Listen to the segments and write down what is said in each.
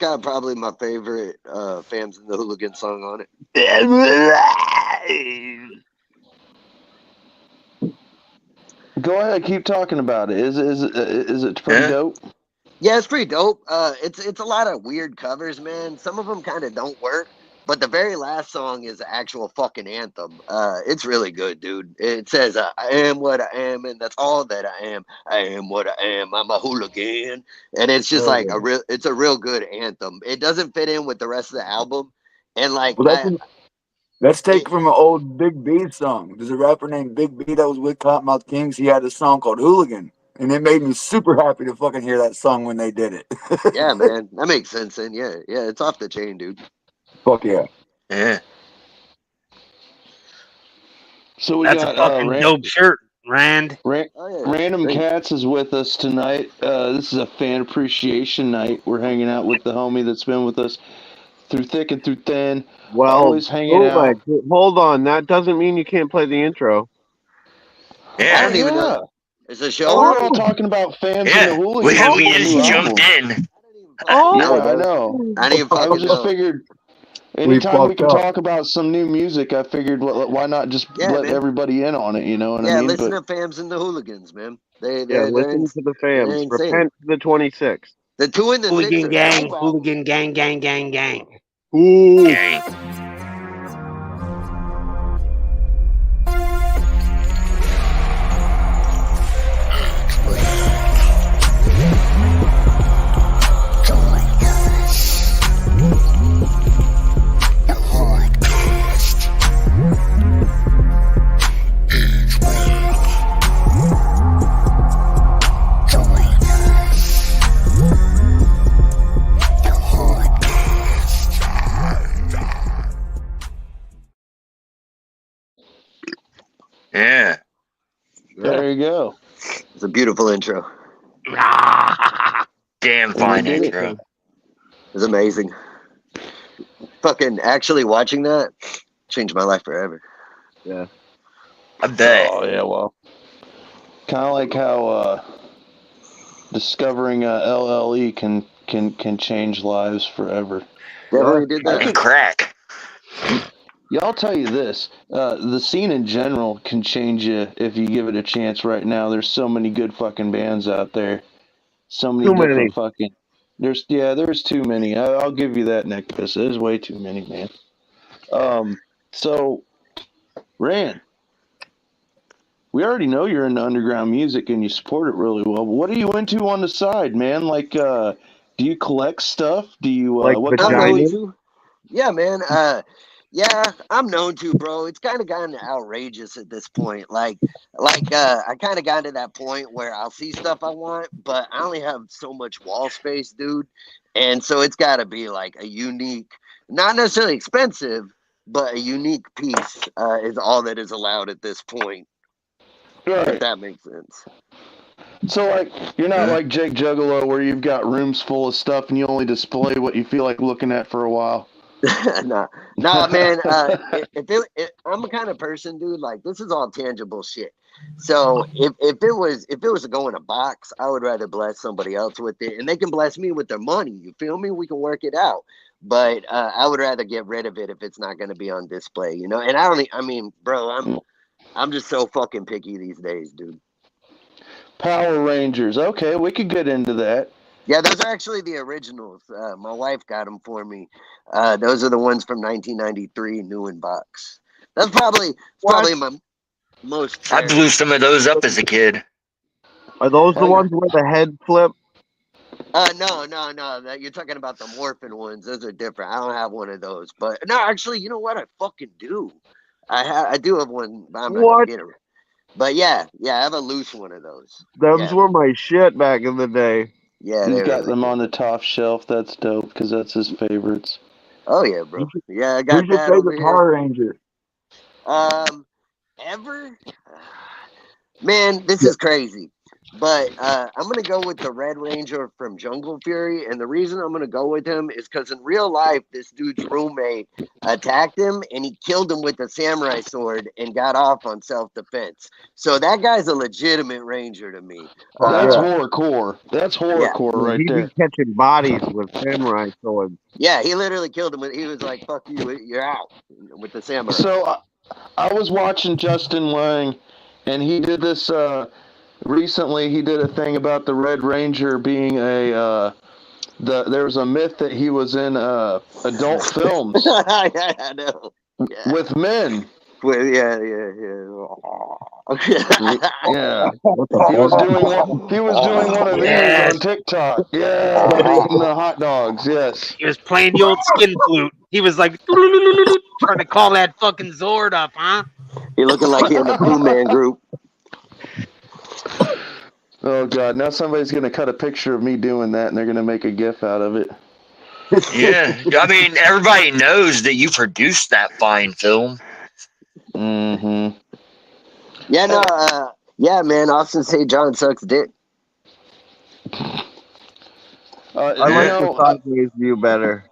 got probably my favorite Fams and the Hooligan song on it. Go ahead, keep talking about it. Is it pretty dope? Yeah, it's pretty dope. It's a lot of weird covers, man. Some of them kind of don't work, but the very last song is an actual fucking anthem. It's really good, dude. It says, "I am what I am, and that's all that I am. I am what I am. I'm a hooligan," and it's just like it's a real good anthem. It doesn't fit in with the rest of the album, and like let's take from an old Big B song. There's a rapper named Big B that was with Cottonmouth Kings. He had a song called Hooligan. And it made me super happy to fucking hear that song when they did it. Yeah, man. That makes sense. And yeah, it's off the chain, dude. Fuck yeah. Yeah. So That's a fucking dope shirt, Rand. Random Cats is with us tonight. This is a fan appreciation night. We're hanging out with the homie that's been with us through thick and through thin. Well, always hanging out. Hold on. That doesn't mean you can't play the intro. Yeah. I don't even know. Is a show? Oh, we're all talking about Fams and the Hooligans. We just jumped in. Oh, yeah, I know. I just figured anytime we can talk about some new music, I figured why not just let everybody in on it, you know what I mean? Listen to Fams and the Hooligans, man. Listen to the Fams. Repent to the 26th. The 2 and the Hooligan gang, hooligan gang, gang, gang, gang. Ooh. Gang. Yeah. There you go. It's a beautiful intro. Damn fine intro. It's amazing. Fucking actually watching that changed my life forever. Yeah. I bet. Oh, yeah, well. Kind of like how discovering LLE can change lives forever. Definitely did that. Fucking crack. Yeah, I'll tell you this. The scene in general can change you if you give it a chance right now. There's so many good fucking bands out there. So many different fucking... There's too many. I'll give you that, Nicholas. There's way too many, man. So, Rand, we already know you're into underground music and you support it really well, but what are you into on the side, man? Like, do you collect stuff? Do you... what Yeah, man. Yeah, I'm known to, bro. It's kind of gotten outrageous at this point. I kind of got to that point where I'll see stuff I want, but I only have so much wall space, dude. And so it's got to be like a unique, not necessarily expensive, but a unique piece is all that is allowed at this point. Right. If that makes sense. So, like, you're not like Jake Juggalo where you've got rooms full of stuff and you only display what you feel like looking at for a while. Nah, man. I'm the kind of person, dude. Like, this is all tangible shit. So if it was to go in a box, I would rather bless somebody else with it, and they can bless me with their money. You feel me? We can work it out. But I would rather get rid of it if it's not going to be on display, you know. And I mean, bro, I'm just so fucking picky these days, dude. Power Rangers. Okay, we could get into that. Yeah, those are actually the originals. My wife got them for me. Those are the ones from 1993, new in box. That's probably my most cherished. I blew some of those up as a kid. Are those the ones where the head flip? No. You're talking about the Morphin ones. Those are different. I don't have one of those. But no, actually, you know what? I fucking do. I do have one. But I'm not gonna get it. But yeah, I have a loose one of those. Those were my shit back in the day. Yeah, he's got them on the top shelf. That's dope because that's his favorites. Oh yeah, bro. Yeah, I got Who's your favorite Power Ranger? Ever? Man, this is crazy. But I'm going to go with the Red Ranger from Jungle Fury. And the reason I'm going to go with him is because in real life, this dude's roommate attacked him and he killed him with a samurai sword and got off on self-defense. So that guy's a legitimate ranger to me. That's horrorcore. That's horrorcore right He there. be catching bodies with samurai swords. Yeah, he literally killed him. He was like, fuck you, you're out with the samurai. So I was watching Justin Lang, and he did this recently. He did a thing about the Red Ranger being there was a myth that he was in adult films. Yeah, I know. Yeah. With men. Yeah. Yeah. He was doing one of these on TikTok. Yeah, eating the hot dogs. Yes. He was playing the old skin flute. He was like trying to call that fucking Zord up, huh? He looking like he in the Pooh Man group. Oh God! Now somebody's gonna cut a picture of me doing that, and they're gonna make a GIF out of it. Yeah, I mean, everybody knows that you produced that fine film. Mm-hmm. Yeah, no, yeah, man. Austin St. John sucks dick. I like the sideways view better.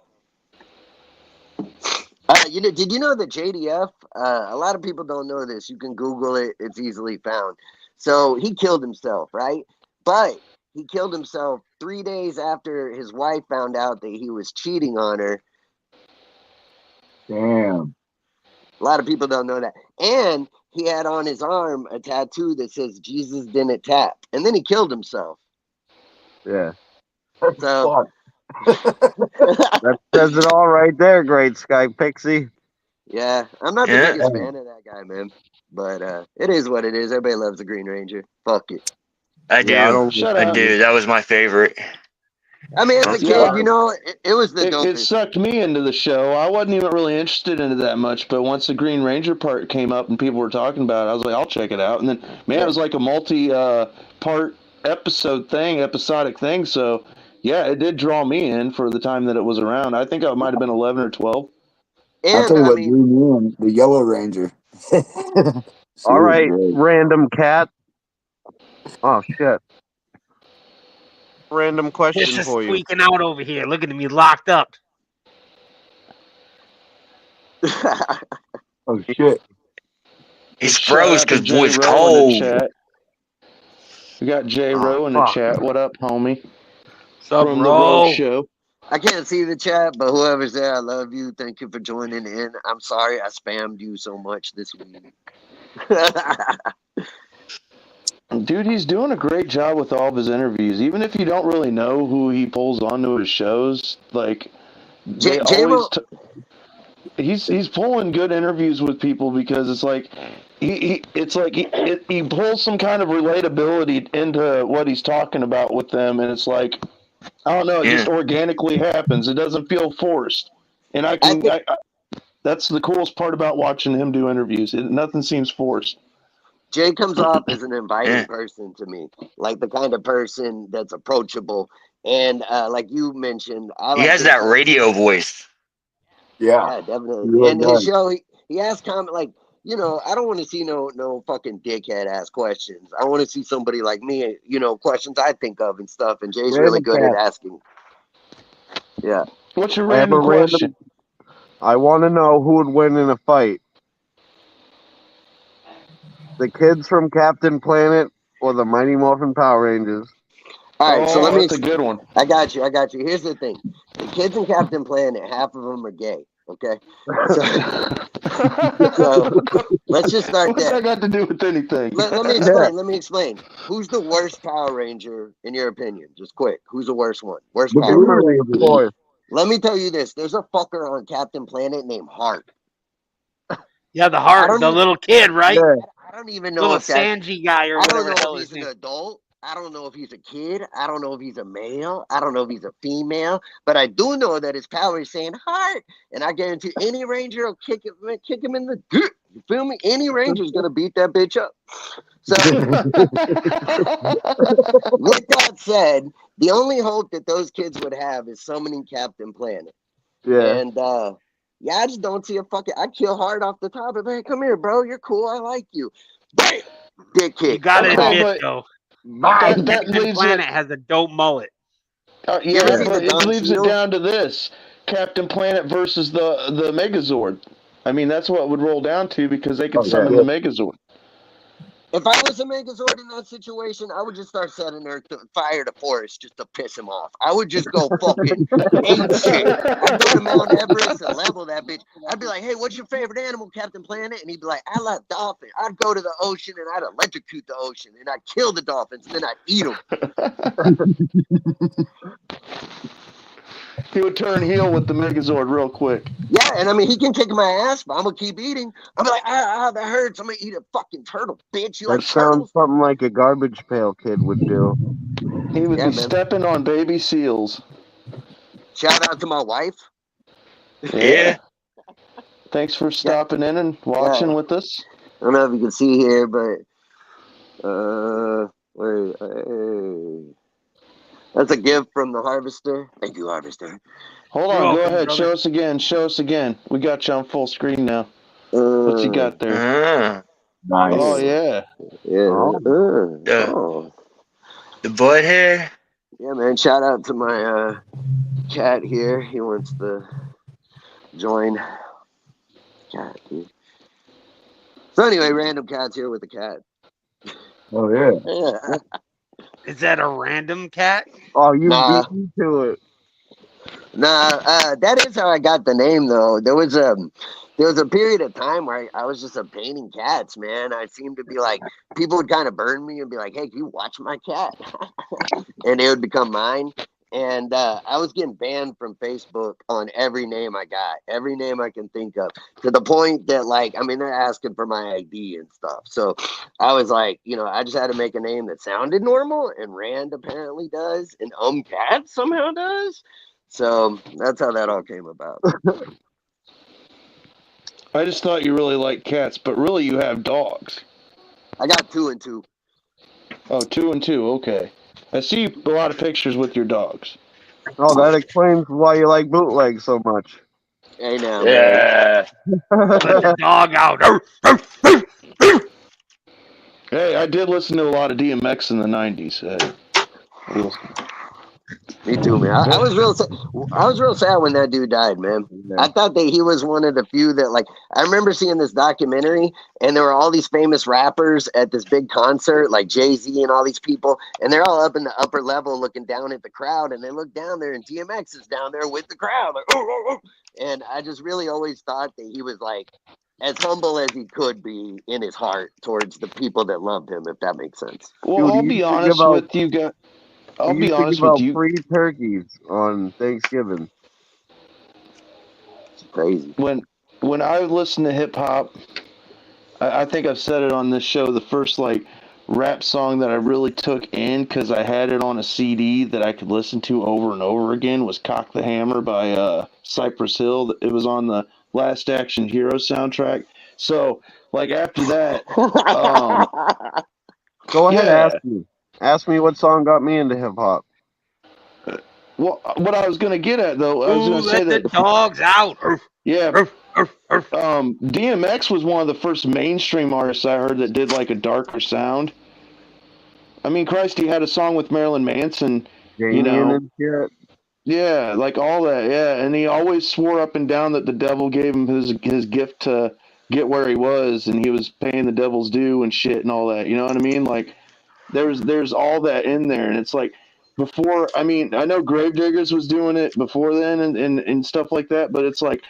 Did you know that JDF? A lot of people don't know this. You can Google it; it's easily found. So he killed himself, right? But he killed himself 3 days after his wife found out that he was cheating on her. Damn. A lot of people don't know that. And he had on his arm a tattoo that says Jesus didn't tap. And then he killed himself. Yeah. So that says it all right there, Great Sky Pixie. Yeah, I'm not the biggest fan of that guy, man. But it is what it is. Everybody loves the Green Ranger. Fuck it. I do. I do. That was my favorite. I mean, as a kid, you know, it was the dopest. It sucked me into the show. I wasn't even really interested in it that much, but once the Green Ranger part came up and people were talking about it, I was like, I'll check it out. And then, man, it was like a multi-part episodic thing. So, yeah, it did draw me in for the time that it was around. I think I might have been 11 or 12. And, I'll tell you what drew me in, the Yellow Ranger. All right, random cat. Oh, shit. Random question This is for you. squeaking out over here. Look at me locked up. Oh, shit. He's froze because boy's cold. We got J Rowe in the chat. What up, homie? What's up, from the Rowe Show. I can't see the chat, but whoever's there, I love you. Thank you for joining in. I'm sorry I spammed you so much this week. Dude, he's doing a great job with all of his interviews. Even if you don't really know who he pulls onto his shows, like he's pulling good interviews with people because it's like he pulls some kind of relatability into what he's talking about with them, and it's like, I don't know, it just organically happens. It doesn't feel forced, and that's the coolest part about watching him do interviews. Nothing seems forced. Jay comes off as an inviting person to me, like the kind of person that's approachable. And like you mentioned, he has that radio voice. Yeah, definitely. And his show, he asks comment like, you know, I don't want to see no fucking dickhead ask questions. I want to see somebody like me, you know, questions I think of and stuff. And Jay's really good at asking. Yeah. What's your random question? I want to know who would win in a fight. The kids from Captain Planet or the Mighty Morphin Power Rangers? All right, so let me. That's a good one. I got you. Here's the thing: the kids in Captain Planet, half of them are gay. Okay, so let's just start there. What's that got to do with anything? Let me explain. Let me explain. Who's the worst Power Ranger in your opinion? Just quick. Who's the worst one? Worst Power Ranger. Let me tell you this: there's a fucker on Captain Planet named Hart. Yeah, the Hart, the little kid, right? Yeah. I don't even know little if that's Sanji guy or whatever. I don't know if he's an adult. I don't know if he's a kid. I don't know if he's a male. I don't know if he's a female. But I do know that his power is saying Hart, and I guarantee any Ranger will kick him in the dick. You feel me? Any Ranger's gonna beat that bitch up. So, with that said, the only hope that those kids would have is summoning Captain Planet. Yeah. And yeah, I just don't see a fucking. I kill Hard off the top of it. Hey, come here, bro. You're cool. I like you. Bam! Dick kick. You gotta admit, though. Bye. Captain leaves Planet it. has a dope mullet. You ever Yeah, seen the but it Don leaves it Cheadle? down to this: Captain Planet versus the Megazord. I mean, that's what it would roll down to because they could Oh, summon yeah. the Megazord. If I was a Megazord in that situation, I would just start setting fire to forest just to piss him off. I would just go fucking ape shit. I'd go to Mount Everest and level that bitch. I'd be like, hey, what's your favorite animal, Captain Planet? And he'd be like, I love dolphins. I'd go to the ocean and I'd electrocute the ocean and I'd kill the dolphins and then I'd eat them. He would turn heel with the Megazord real quick. Yeah, and I mean, he can kick my ass, but I'm going to keep eating. I'm like, that hurts. I'm going to eat a fucking turtle, bitch. You That like sounds turtles? something like a garbage pail kid would do. He would Yeah, be man. stepping on baby seals. Shout out to my wife. Yeah. Thanks for stopping in and watching with us. I don't know if you can see here, but that's a gift from the harvester. Thank you, harvester. Hold You're on, go welcome, ahead. brother. Show us again. Show us again. We got you on full screen now. What's he got there? Nice. Oh yeah. Yeah. The butthead. Yeah, man. Shout out to my cat here. He wants to join. Cat, dude. So anyway, random cat's here with the cat. Oh, yeah. Yeah. Is that a random cat? Oh, you Nah. beat me to it. Nah, that is how I got the name though. There was a period of time where I was just painting cats, man. I seemed to be like people would kind of burn me and be like, "Hey, can you watch my cat?" and it would become mine. And I was getting banned from Facebook on every name I got, every name I can think of, to the point that like, I mean, they're asking for my ID and stuff. So I was like, I just had to make a name that sounded normal, and Rand apparently does, and Omcats somehow does. So that's how that all came about. I just thought you really liked cats, but really you have dogs. I got 2 and 2. Oh, 2 and 2. Okay. I see a lot of pictures with your dogs. Oh, that explains why you like bootleg so much. Hey now, man. Yeah. Let the dog out. Hey, I did listen to a lot of DMX in the '90s. Me too, man. I was real. I was real sad when that dude died, man. I thought that he was one of the few that, like, I remember seeing this documentary, and there were all these famous rappers at this big concert, like Jay-Z and all these people, and they're all up in the upper level looking down at the crowd, and they look down there, and DMX is down there with the crowd, like, oh, oh, oh. And I just really always thought that he was like as humble as he could be in his heart towards the people that loved him, if that makes sense. Well, Dude, I'll be honest with you guys. I'll be honest with you. Free turkeys on Thanksgiving. It's crazy. When I listen to hip hop, I think I've said it on this show. The first like rap song that I really took in because I had it on a CD that I could listen to over and over again was "Cock the Hammer" by Cypress Hill. It was on the Last Action Hero soundtrack. So like after that, Go ahead, yeah. ask me what song got me into hip hop. Well, what I was going to get at though, I was going to say let the that dogs out. yeah, DMX was one of the first mainstream artists I heard that did like a darker sound. I mean, Christ, he had a song with Marilyn Manson, Damien and shit. Yeah, like all that, yeah. And he always swore up and down that the devil gave him his gift to get where he was, and he was paying the devil's due and shit and all that. You know what I mean? Like, there's all that in there, and it's like before. I mean, I know Gravediggers was doing it before then and stuff like that, but it's like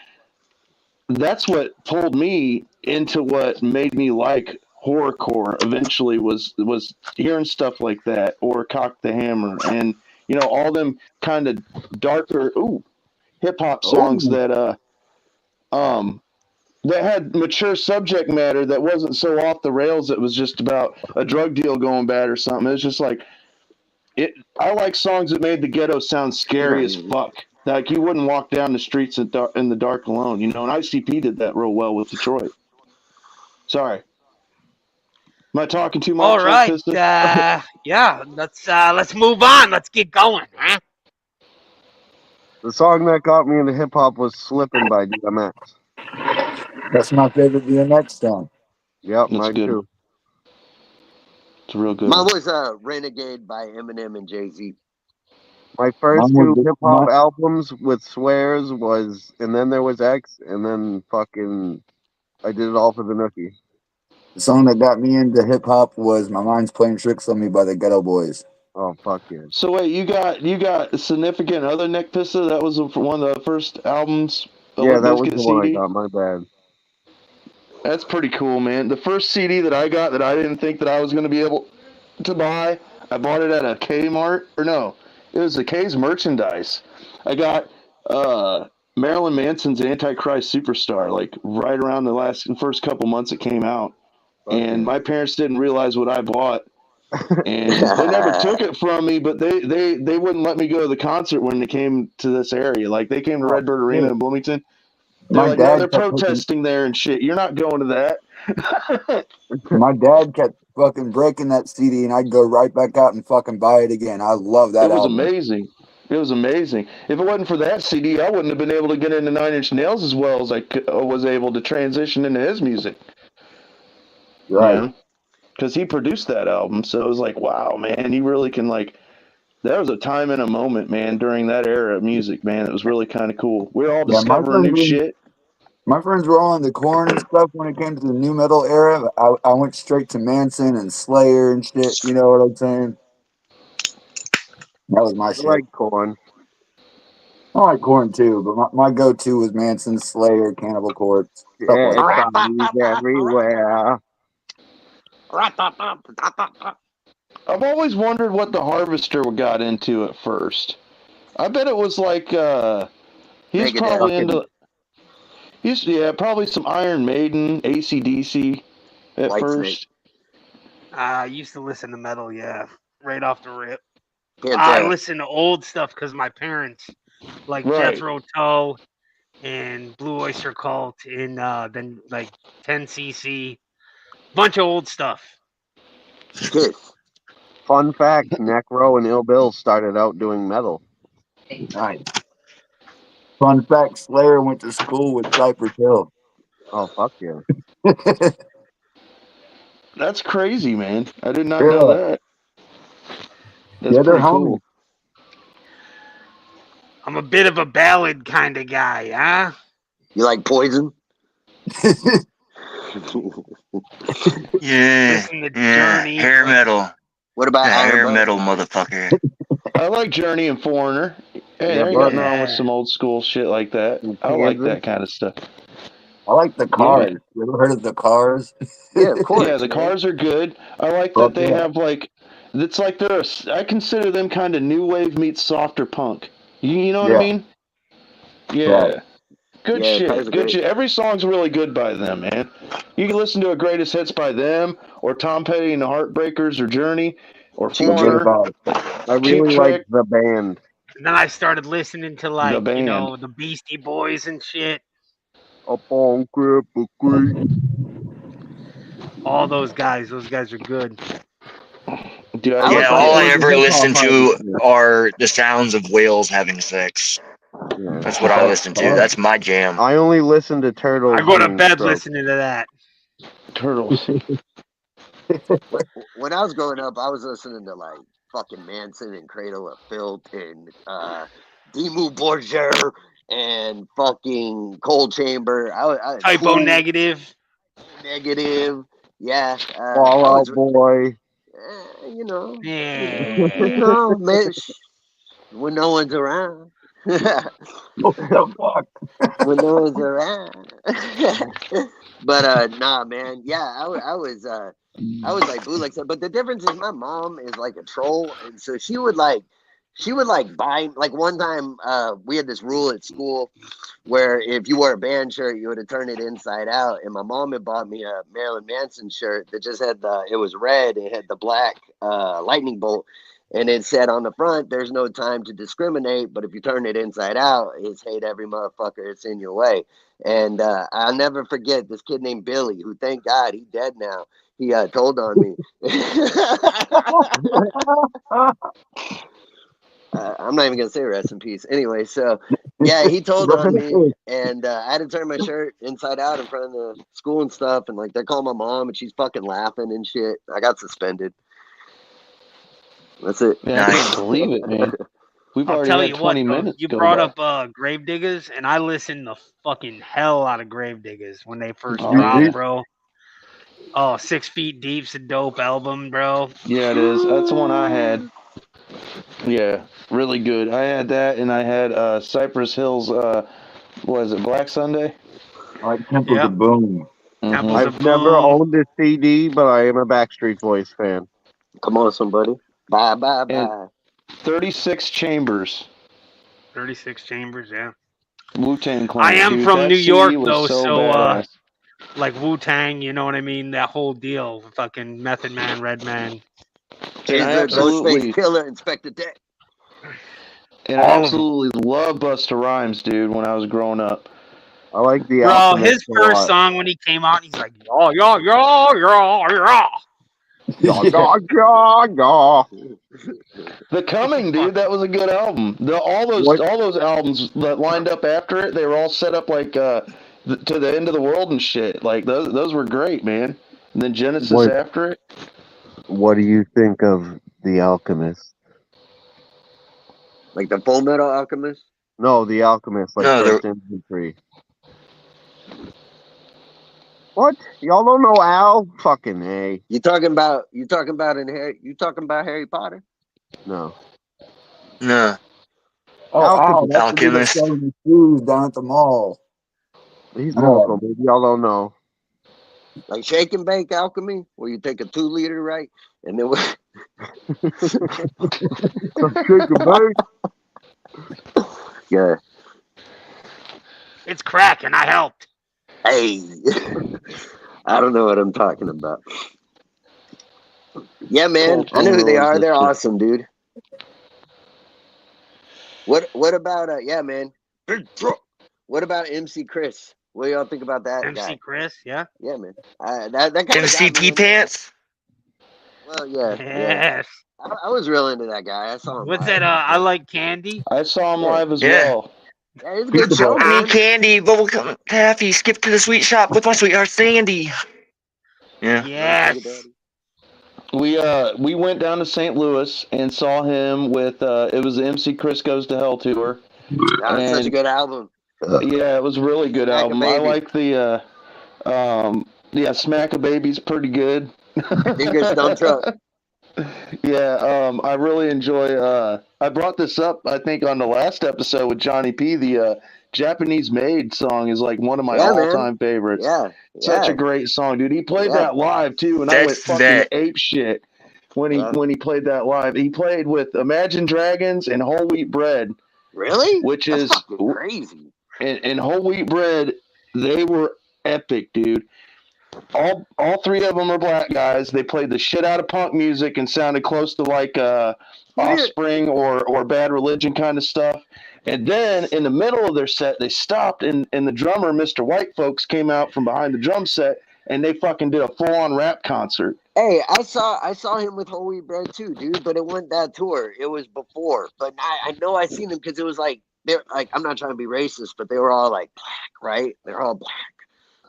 that's what pulled me into what made me like horrorcore eventually was hearing stuff like that or Cock the Hammer and all them kind of darker hip hop songs that had mature subject matter that wasn't so off the rails. It was just about a drug deal going bad or something. It was just like I like songs that made the ghetto sound scary as fuck. Like you wouldn't walk down the streets in the dark alone, and ICP did that real well with Detroit. Sorry. Am I talking too much? All right. Yeah, let's move on. Let's get going, huh? The song that got me into hip hop was "Slippin'" by DMX. That's my favorite DMX song. Yep, That's mine good. too. It's a real good Mine one. was Renegade by Eminem and Jay-Z. My first Mine two was hip hop albums with swears was, and then there was X, and then fucking, I did it all for the Nookie. the song that got me into hip hop was "My Mind's Playing Tricks on Me" by the Ghetto Boys. Oh fuck yeah! So wait, you got Significant Other, Nick Pista? That was one of the first albums, the Yeah, Limp that was Bizkit the one I CD. got. My bad. That's pretty cool, man. The first CD that I got that I didn't think that I was going to be able to buy, I bought it at a Kmart, or no, it was a K's Merchandise. I got Marilyn Manson's Antichrist Superstar, like right around the first couple months it came out, Fuck and yeah! my parents didn't realize what I bought, and they never took it from me, but they wouldn't let me go to the concert when they came to this area. Like they came to Oh Redbird Arena shit! in Bloomington. They're My like, no, dad they're kept putting, protesting there and shit. You're not going to that. my dad kept fucking breaking that CD, and I'd go right back out and fucking buy it again. I love It that was album. amazing. It was amazing. If it wasn't for that CD, I wouldn't have been able to get into Nine Inch Nails as well as was able to transition into his music. Right. Yeah, because he produced that album, so it was like, wow, man, he really can like. There was a time and a moment, man, during that era of music, man. It was really kind of cool. We're all Yeah, discovering new shit. my friends were all into Korn and stuff when it came to the new metal era. I went straight to Manson and Slayer and shit. You know what I'm saying? That was my I shit. like corn. I like Korn too, but my go-to was Manson, Slayer, Cannibal Corpse, stuff Yeah, like it's that. zombies everywhere. I've always wondered what the Harvester got into at first. I bet it was like he's Megadeth. probably Fucking into probably some Iron Maiden, AC/DC at Whitesnake. first. I used to listen to metal, yeah, right off the rip. I Pantera. listen to old stuff because my parents, like Right. Jethro Tull and Blue Oyster Cult, and then like 10cc, bunch of old stuff. Kiss. fun fact: Necro and Ill Bill started out doing metal. Nice. Fun fact: Slayer went to school with Cypress Hill. Oh fuck yeah! That's crazy, man. I did not know Yeah, that. That's yeah, they're pretty homies. cool. I'm a bit of a ballad kind of guy, huh? You like Poison? Yeah, Listen to yeah, Journey. hair metal. What about The Iron hair Butt? metal motherfucker. I like Journey and Foreigner. Hey, Yeah, there ain't but nothing wrong with Yeah. some old school shit like that. in I like Kansas. that kind of stuff. I like the Yeah. Cars. You ever heard of the Cars? Yeah, of Yeah, course, the man. Cars are good. I like Fuck that they yeah. have like it's like I consider them kind of new wave meets softer punk. You know what I Yeah, mean? right. Yeah. Good Yeah, Cars shit. are Good great. shit. Every song's really good by them, man. You can listen to a greatest hits by them, or Tom Petty and the Heartbreakers, or Journey, or Cheap No doubt Trick. Foreigner, about it. I Cheap really like Trick, the band. And then I started listening to the like, band. the Beastie Boys and shit. Up on Cripple Creek. All those guys. Those guys are good. Dude, I Yeah, was I all I listening. ever hip hop listen to artist. are the sounds of whales having sex. Yeah. That's what I That's listen to. fun. That's my jam. I only listen to I turtles go to being bed stroked. listening to that. Turtles. When I was growing up, I was listening to like fucking Manson and Cradle of Filth and Dimmu Borgir and fucking Cold Chamber. I Typo Tool, negative. Negative. Yeah, I Fallout was, Boy. Yeah. man, when no one's around. What the fuck? When no one's around. But nah, man. Yeah, I was like bootleg stuff. But the difference is my mom is like a troll, and so she would buy like one time we had this rule at school where if you wore a band shirt you had to turn it inside out, and my mom had bought me a Marilyn Manson shirt that just had it was red, it had the black lightning bolt, and it said on the front, there's no time to discriminate, but if you turn it inside out, it's hate every motherfucker it's in your way. And I'll never forget this kid named Billy, who thank God he dead now. He told on me. I'm not even gonna say rest in peace. Anyway, so yeah, he told on me, and I had to turn my shirt inside out in front of the school and stuff, and like they're calling my mom, and she's fucking laughing and shit. I got suspended. That's it. Yeah, I can't Nice. believe it, man. We've I'll already tell had you what, 20 though. minutes You go brought by. up Gravediggers, and I listened the fucking hell out of Gravediggers when they first Oh, dropped, yeah. bro. Oh, 6 Feet Deep's a dope album, bro. Yeah, it is. That's the one I had. Yeah, really good. I had that, and I had Cypress Hills. What is it, Black Sunday? I like Temples Yeah. of Boom. Temples I've of never Boom. owned a CD, but I am a Backstreet Boys fan. Come on, somebody. Bye, bye, And bye. 36 Chambers. 36 Chambers, yeah. Wu-Tang I Clan, am dude. from That New CD York, was though, so so, badass. like Wu-Tang, you know what I mean? That whole deal. Fucking Method Man, Redman. And I Taser, Ghostface absolutely, Killer, Inspector Deck. All of them. loved Busta Rhymes, dude, when I was growing up. I like The Bro, Alchemist his a first lot. song when he came out, he's like, yo, yo, yo, yo, yo. Yaw, yaw, yaw, yaw. The Coming, dude, that was a good album. All What those albums that lined up after it, they were all set up like to the end of the world and shit. Like those were great, man. And then Genesis what after it. what do you think of The Alchemist? Like the Full Metal Alchemist. No, The Alchemist, like No, First Infantry. What? Y'all don't know Al? Fucking A. You talking about Harry Potter? No. no. Oh, Al, Alchemist. that's the dude that's Alchemist. selling the shoes down at the mall. He's I know local. Maybe y'all don't know. Like Shake and Bake Alchemy, where you take a 2-liter, right? And then Shake and bake. yeah. It's crack, and I helped. Hey. I don't know what I'm talking about. Yeah, man. I know who they are. They're awesome, dude. What about yeah, man. What about MC Chris? What do y'all think about that MC guy? Chris, yeah? Yeah, man. That kind of got me MCP in. Pants. Well, yeah. Yes. I was real into that guy. I saw him What's live. that? I Like Candy. I saw him Yeah. live as Yeah. well. Yeah, it was a good show, I need man. candy, but we'll come taffy. Skip to the sweet shop with my sweetheart Sandy. Yeah. Yes. We went down to St. Louis and saw him with it was the MC Chris Goes to Hell tour. That was such a good album. Yeah, it was a really good Smack a album. I Baby. like the Smack a Baby's pretty good. Fingers Dump Truck. Yeah, I really enjoy I brought this up I think on the last episode with Johnny P. The Japanese Maid song is like one of my Yeah, man. all-time favorites. Yeah. Such Yeah. a great song, dude. He played Yeah. that live too, and I went That's fucking that. ape shit when Yeah. he played that live. He played with Imagine Dragons and Whole Wheat Bread, Really? which That's is fucking crazy. and Whole Wheat Bread. They were epic, dude. All three of them are black guys. They played the shit out of punk music and sounded close to like Offspring or Bad Religion kind of stuff. And then in the middle of their set, they stopped and the drummer, Mr. White Folks, came out from behind the drum set and they fucking did a full on rap concert. Hey, I saw him with Whole Wheat Bread too, dude. But it wasn't that tour. It was before. But I know I seen him because it was like they're like I'm not trying to be racist, but they were all like black, right? They're all black,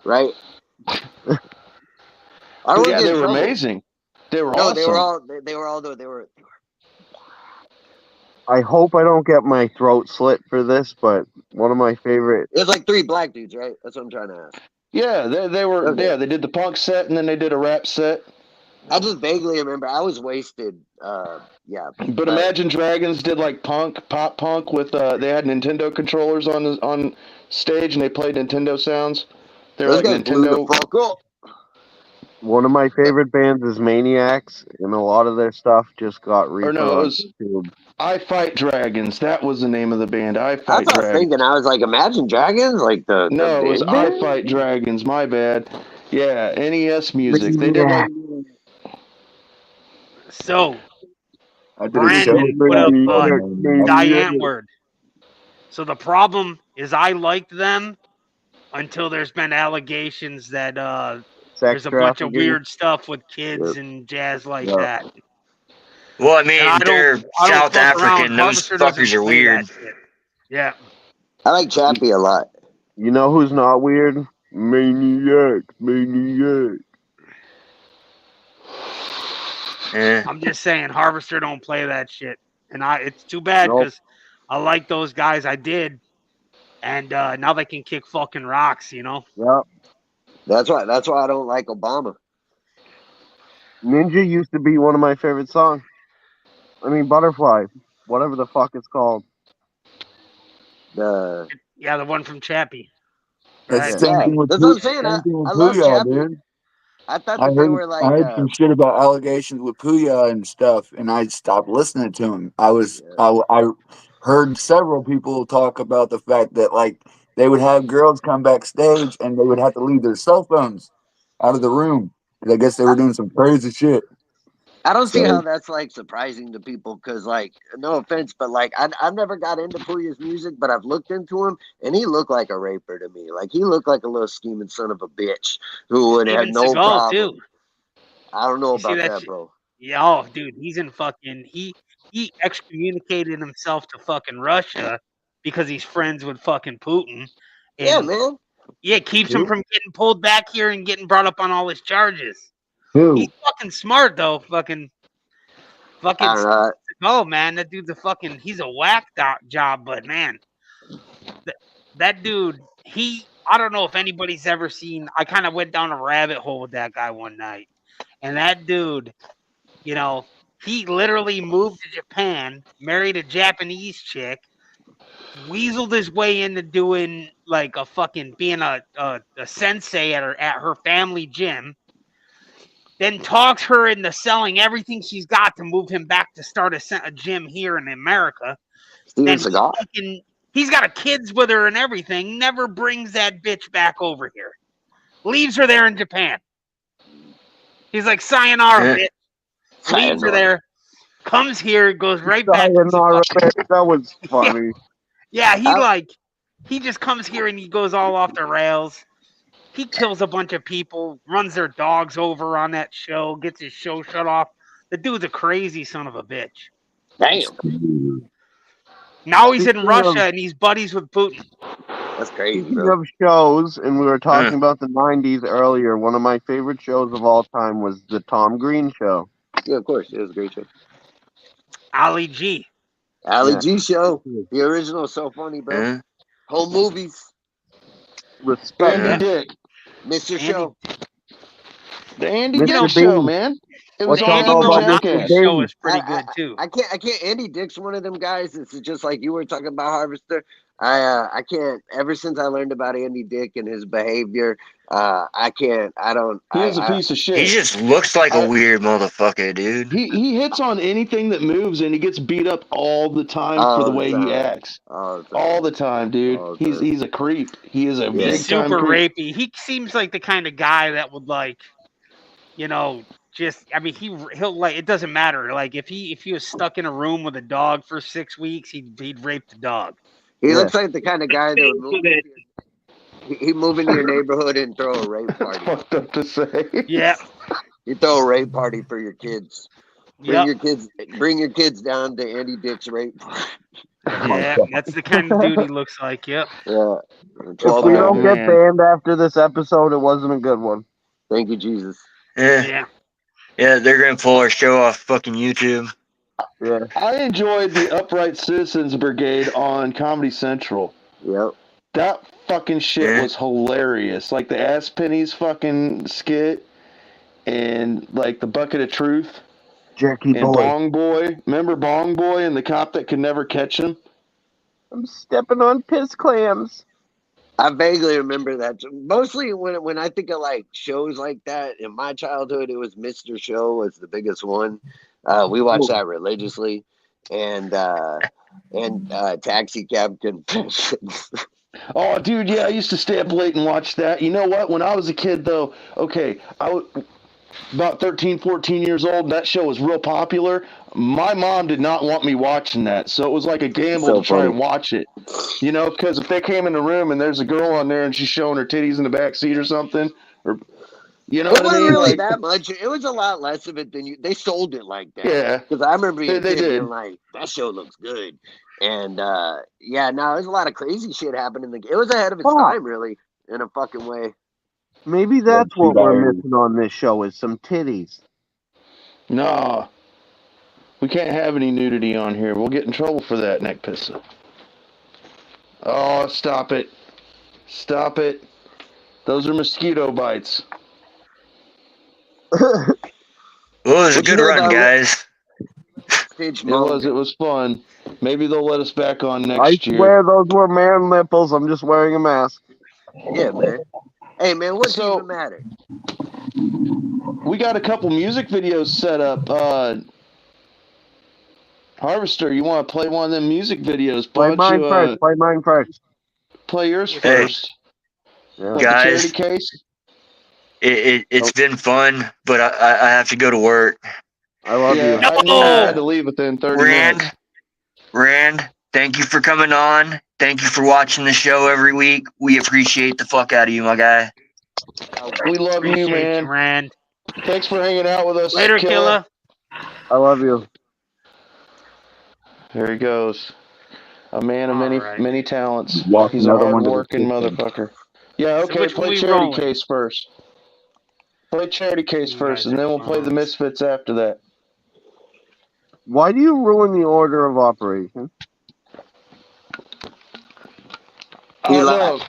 right? I don't Yeah, get they in were trouble. amazing. They were No, awesome. they were all they were. I hope I don't get my throat slit for this, but one of my favorite. It was like 3 black dudes, right? That's what I'm trying to ask. Yeah, they were. Okay. Yeah, they did the punk set and then they did a rap set. I just vaguely remember. I was wasted. Yeah. But Imagine Dragons did like pop punk with they had Nintendo controllers on stage and they played Nintendo sounds. They're Those like guys blew the Nintendo. fuck up. One of my favorite bands is Maniacs, and a lot of their stuff just got Or reput no, it on was YouTube. I Fight Dragons. That was the name of the band. I That's Fight what I was Dragons. thinking. I was like, Imagine Dragons, like the No, it was big I band? Fight Dragons. My bad. Yeah, NES music. They did like So, I did a show Brandon for put up that. Diane Word. So the problem is I liked them until there's been allegations that Sex there's a bunch of trafficking. weird stuff with kids and jazz like that. Well, I And mean, I they're don't South fuck around. African. Those Harvester doesn't fuckers are play weird. that shit. Yeah. I like Chappie a lot. You know who's not weird? Maniac. I'm just saying, Harvester don't play that shit, and it's too bad Nope. because I like those guys. I did, and now they can kick fucking rocks. Yep. That's why I don't like Obama. Ninja used to be one of my favorite songs. I mean, Butterfly, whatever the fuck it's called. The the one from Chappie. That's Right? the same thing with that's what I'm saying. I love Puya, Chappie. dude. I thought that they were I like, heard some shit about allegations with Puya and stuff, and I stopped listening to him. I heard several people talk about the fact that like they would have girls come backstage and they would have to leave their cell phones out of the room. 'Cause I guess they were doing some crazy shit. I don't see So how that's like surprising to people because, like, no offense, but like, I've never got into Puya's music, but I've looked into him and he looked like a raper to me. Like, he looked like a little scheming son of a bitch who would have Steven no Seagal too. problem. I don't know You see about that that, shit? bro. Yeah, oh, dude, he's in fucking he excommunicated himself to fucking Russia because he's friends with fucking Putin, Yeah, and man. it keeps him who? from getting pulled back here and getting brought up on all his charges. He's Who? fucking smart though, fucking I don't know. oh man, that dude's he's a whack job, but man, that dude, I don't know if anybody's ever seen. I kind of went down a rabbit hole with that guy one night, and that dude, he literally moved to Japan, married a Japanese chick, weaseled his way into doing like a fucking being a sensei at her family gym. Then talks her into selling everything she's got to move him back to start a gym here in America. Steven Then Seagal? he's got a kids with her and everything. Never brings that bitch back over here. Leaves her there in Japan. He's like, sayonara, bitch. Leaves her there. Comes here, goes right back. Sayonara, that was funny. Yeah, he just comes here and he goes all off the rails. He kills a bunch of people, runs their dogs over on that show, gets his show shut off. The dude's a crazy son of a bitch. Damn. Now he's in Speaking Russia of- and he's buddies with Putin. That's crazy, Speaking bro. of shows, and we were talking about the 90s earlier, one of my favorite shows of all time was the Tom Green Show. Yeah, of course. It was a great show. Ali G. Ali Yeah. G show. The original is so funny, bro. Home movies. Respect. Andy Dick. Mr. Andy- Show. The Andy Mr. Dick Bean. show, man. It was What on y'all Andy know about Jackass. Mr. Milonakis show Bean? is pretty good too. I can't. Andy Dick's one of them guys. It's just like you were talking about Harvester. I can't. Ever since I learned about Andy Dick and his behavior, I can't. I don't. He is a piece of shit. He just looks like a weird motherfucker, dude. He hits on anything that moves and he gets beat up all the time for the way he acts. All the time, dude. All the time. He's a creep. He is a Yeah. big He's time super creep. rapey. He seems like the kind of guy that would he'll like, it doesn't matter. Like if he was stuck in a room with a dog for 6 weeks, he'd rape the dog. He looks like the kind of guy that would move into your neighborhood and throw a rape party. Fucked up to say. Yeah. You throw a rape party for your kids. Yep. Bring your kids down to Andy Dick's rape party. Yeah, that's the kind of dude he looks like. Yep. Yeah. If we don't get banned after this episode, it wasn't a good one. Thank you, Jesus. Yeah. Yeah, they're gonna pull our show off fucking YouTube. Yeah. I enjoyed the Upright Citizens Brigade on Comedy Central. Yep. That fucking shit was hilarious. Like the Ass Pennies fucking skit and like the Bucket of Truth. Jerky and boy. Bong Boy. Remember Bong Boy and the cop that could never catch him? I'm stepping on piss clams. I vaguely remember that. Mostly when I think of like shows like that in my childhood, it was Mr. Show was the biggest one. We watched that religiously, and Taxi Cab Confessions. Oh, dude, yeah, I used to stay up late and watch that. You know what? When I was a kid, though, okay, I was about 13, 14 years old, and that show was real popular. My mom did not want me watching that, so it was like a gamble to try and watch it. You know, because if they came in the room and there's a girl on there and she's showing her titties in the back seat or something, or you know it what I wasn't mean? really Like, that much. It was a lot less of it than they sold it like that. Yeah. Because I remember being They did. like, that show looks good. And there's a lot of crazy shit happening. It was ahead of its time, really, in a fucking way. Maybe that's what we're missing on this show is some titties. No. We can't have any nudity on here. We'll get in trouble for that, neck pisser. Oh, stop it. Stop it. Those are mosquito bites. Well, it was a good run, guys. It was fun. Maybe they'll let us back on next year. I swear those were man nipples. I'm just wearing a mask. Yeah, man. Hey, man, what's even matter? We got a couple music videos set up. Harvester, you want to play one of them music videos? Play mine first. Play mine first. Play yours first. Yeah. Guys, the charity case? It's been fun, but I have to go to work. I love you. I had to leave within 30 minutes. Rand, thank you for coming on. Thank you for watching the show every week. We appreciate the fuck out of you, my guy. We love you, man. Rand. Thanks for hanging out with us. Later, Killer. I love you. There he goes. A man of many talents. He's a hard-working motherfucker. Yeah, okay, so play charity case first. Play charity case first, and then we'll play the Misfits after that. Why do you ruin the order of operation? No.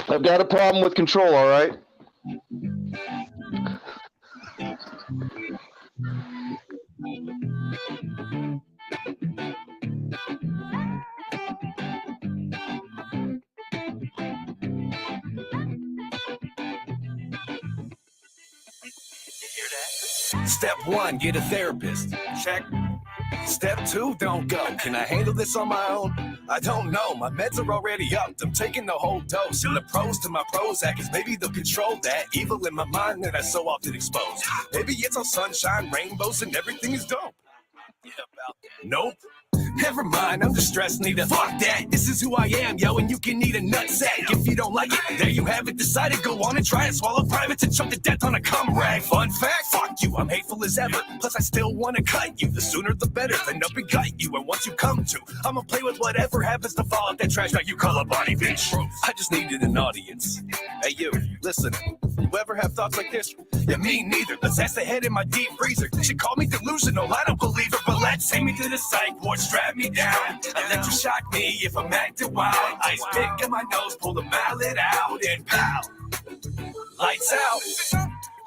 I've got a problem with control, all right? Step 1, get a therapist. Check. Step 2, don't go. Can I handle this on my own? I don't know. My meds are already upped. I'm taking the whole dose. And the pros to my Prozac is maybe they'll control that evil in my mind that I so often expose. Maybe it's all sunshine, rainbows, and everything is dope. Nope. Never mind, I'm distressed, need a fuck that. This is who I am, yo, and you can eat a nutsack. If you don't like it, there you have it. Decided, go on and try it. Swallow privates and choke to death on a cum rag. Fun fact, fuck you, I'm hateful as ever. Plus I still wanna cut you. The sooner the better, then up and gut you. And once you come to, I'ma play with whatever happens to fall out that trash that you call a body, bitch. I just needed an audience. Hey you, listen, you ever have thoughts like this? Yeah, me neither. Let's ask the head in my deep freezer. She called me delusional, I don't believe her, but let's take me to the psych ward, strap me down. Electroshock me if I'm acting wild. Ice pick in my nose, pull the mallet out, and pow. Lights out.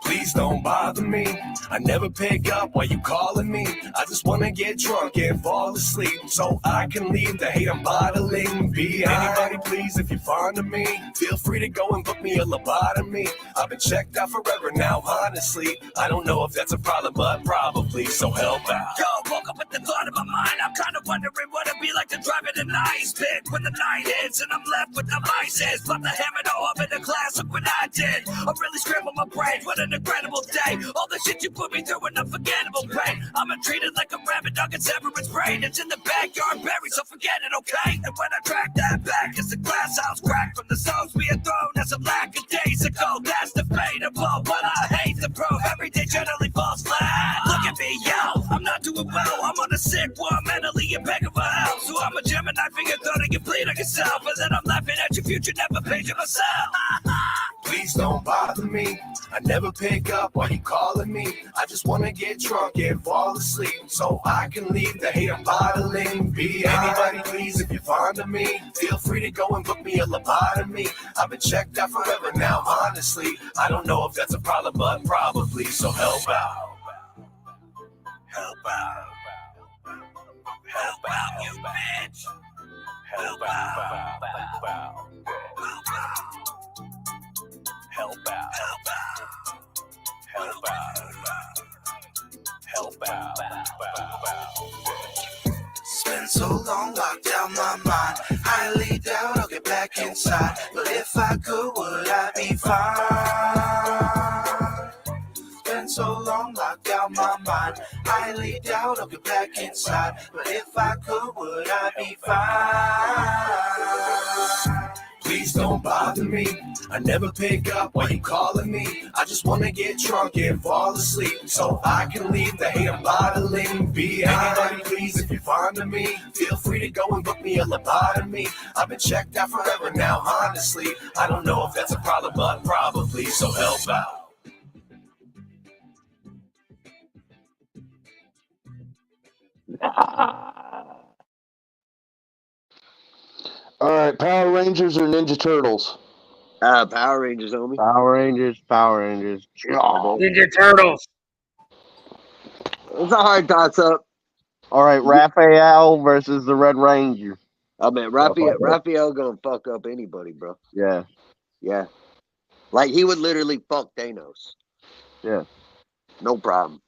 Please don't bother me. I never pick up while you calling me. I just wanna get drunk and fall asleep so I can leave the hate I'm bottling behind. Anybody please, if you're fond of me, feel free to go and book me a lobotomy. I've been checked out forever now, honestly. I don't know if that's a problem, but probably, so help out. Yo, woke up with the thought in my mind. I'm kind of wondering what it'd be like to drive in an ice pick when the night hits and I'm left with the vices. But the hammer, no, I'm in the class, look what I did. I'm really scrambling my brain, what an incredible day. All the shit you put me through, an unforgettable pain. I'm treated like a rabbit dog in severance brain. It's in the backyard buried, so forget it, okay? And when I track that back, it's the glass house cracked from the stones being thrown as a lack of days ago. That's debatable, but I hate to prove every day generally falls flat. Look at me, yo, I'm not doing well. I'm on a sick one, mentally in back of a house. So I'm a Gemini, finger thought and complete on yourself. And then I'm laughing at your future, never paging myself. Please don't bother me. I never pick up while you calling me. I just wanna get drunk and fall asleep so I can leave the hate I'm bottling behind. Anybody please, if you're fond of me, feel free to go and book me a lobotomy. I've been checked out forever now, honestly. I don't know if that's a problem, but probably, so help out. Help out. Help out, you bitch. Help out. Help out. Help out. Help out. Help out. Spent so long locked down my mind. Highly doubt I'll get back inside. But if I could, would I be fine? Spent so long locked down my mind. Highly doubt I'll get back inside. But if I could, would I be fine? Please don't bother me. I never pick up while you calling me. I just wanna get drunk and fall asleep so I can leave the hate I'm bottling behind. Anybody please, if you're fond of me, feel free to go and book me a lobotomy. I've been checked out forever now, honestly. I don't know if that's a problem, but probably, so help out. All right, Power Rangers or Ninja Turtles? Power Rangers, homie. Power Rangers. Ninja Turtles. It's a hard toss up. All right, Raphael versus the Red Ranger. Oh man, Raphael gonna fuck up anybody, bro. Yeah. Yeah, like he would literally fuck Thanos. Yeah. No problem.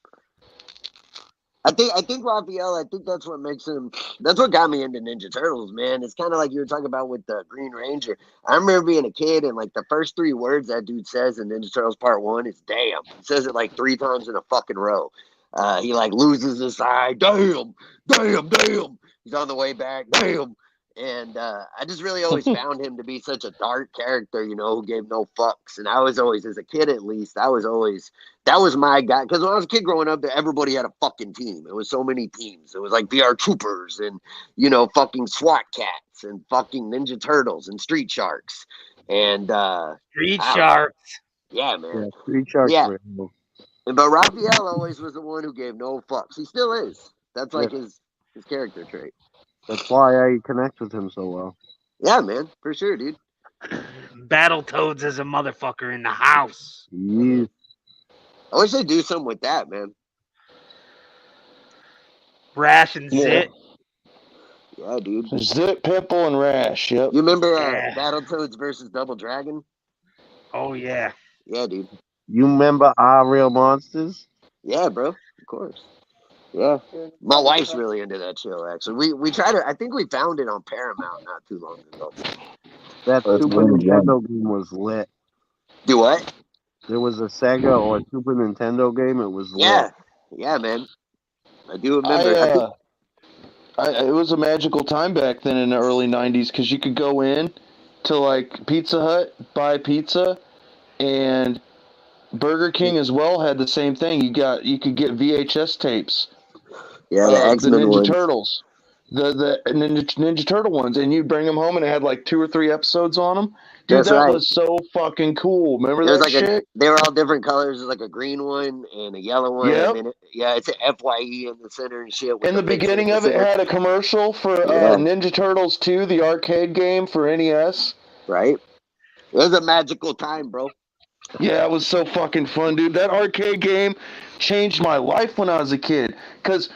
I think Raphael. I think that's what makes him. That's what got me into Ninja Turtles, man. It's kind of like you were talking about with the Green Ranger. I remember being a kid and like the first 3 words that dude says in Ninja Turtles Part 1 is "damn." He says it like 3 times in a fucking row. He like loses his eye. Damn. He's on the way back. Damn. And I just really always found him to be such a dark character, you know, who gave no fucks. And I was always, as a kid at least, that was my guy. Because when I was a kid growing up, everybody had a fucking team. It was so many teams. It was like VR Troopers and, you know, fucking SWAT Cats and fucking Ninja Turtles and Street Sharks. And Street Sharks. Yeah, man. Yeah, Street Sharks. Yeah. But Raphael always was the one who gave no fucks. He still is. That's like his character trait. That's why I connect with him so well. Yeah, man, for sure, dude. Battletoads is a motherfucker in the house. Yeah. I wish they'd do something with that, man. Rash and Zit. Yeah, dude. Zit, Pimple, and Rash. Yep. You remember Battletoads versus Double Dragon? Oh yeah. Yeah, dude. You remember Our Real Monsters? Yeah, bro. Of course. Yeah. My wife's really into that show, actually. We tried to, I think we found it on Paramount not too long ago. That Super Nintendo game was lit. Do what? There was a Sega or a Super Nintendo game. It was lit. Yeah. Yeah, man. I do remember. It was a magical time back then in the early 90s because you could go in to like Pizza Hut, buy pizza, and Burger King as well had the same thing. You could get VHS tapes. Yeah, the Ninja ones. Turtles, the Ninja Turtle ones, and you'd bring them home and it had like 2 or 3 episodes on them. Dude, That's that right. was so fucking cool. Remember There was that like shit? they were all different colors. There's like a green one and a yellow one. Yep. And it's an FYE in the center and shit. In the beginning of it had a commercial for Ninja Turtles 2, the arcade game for NES. Right. It was a magical time, bro. Yeah, it was so fucking fun, dude. That arcade game changed my life when I was a kid. Because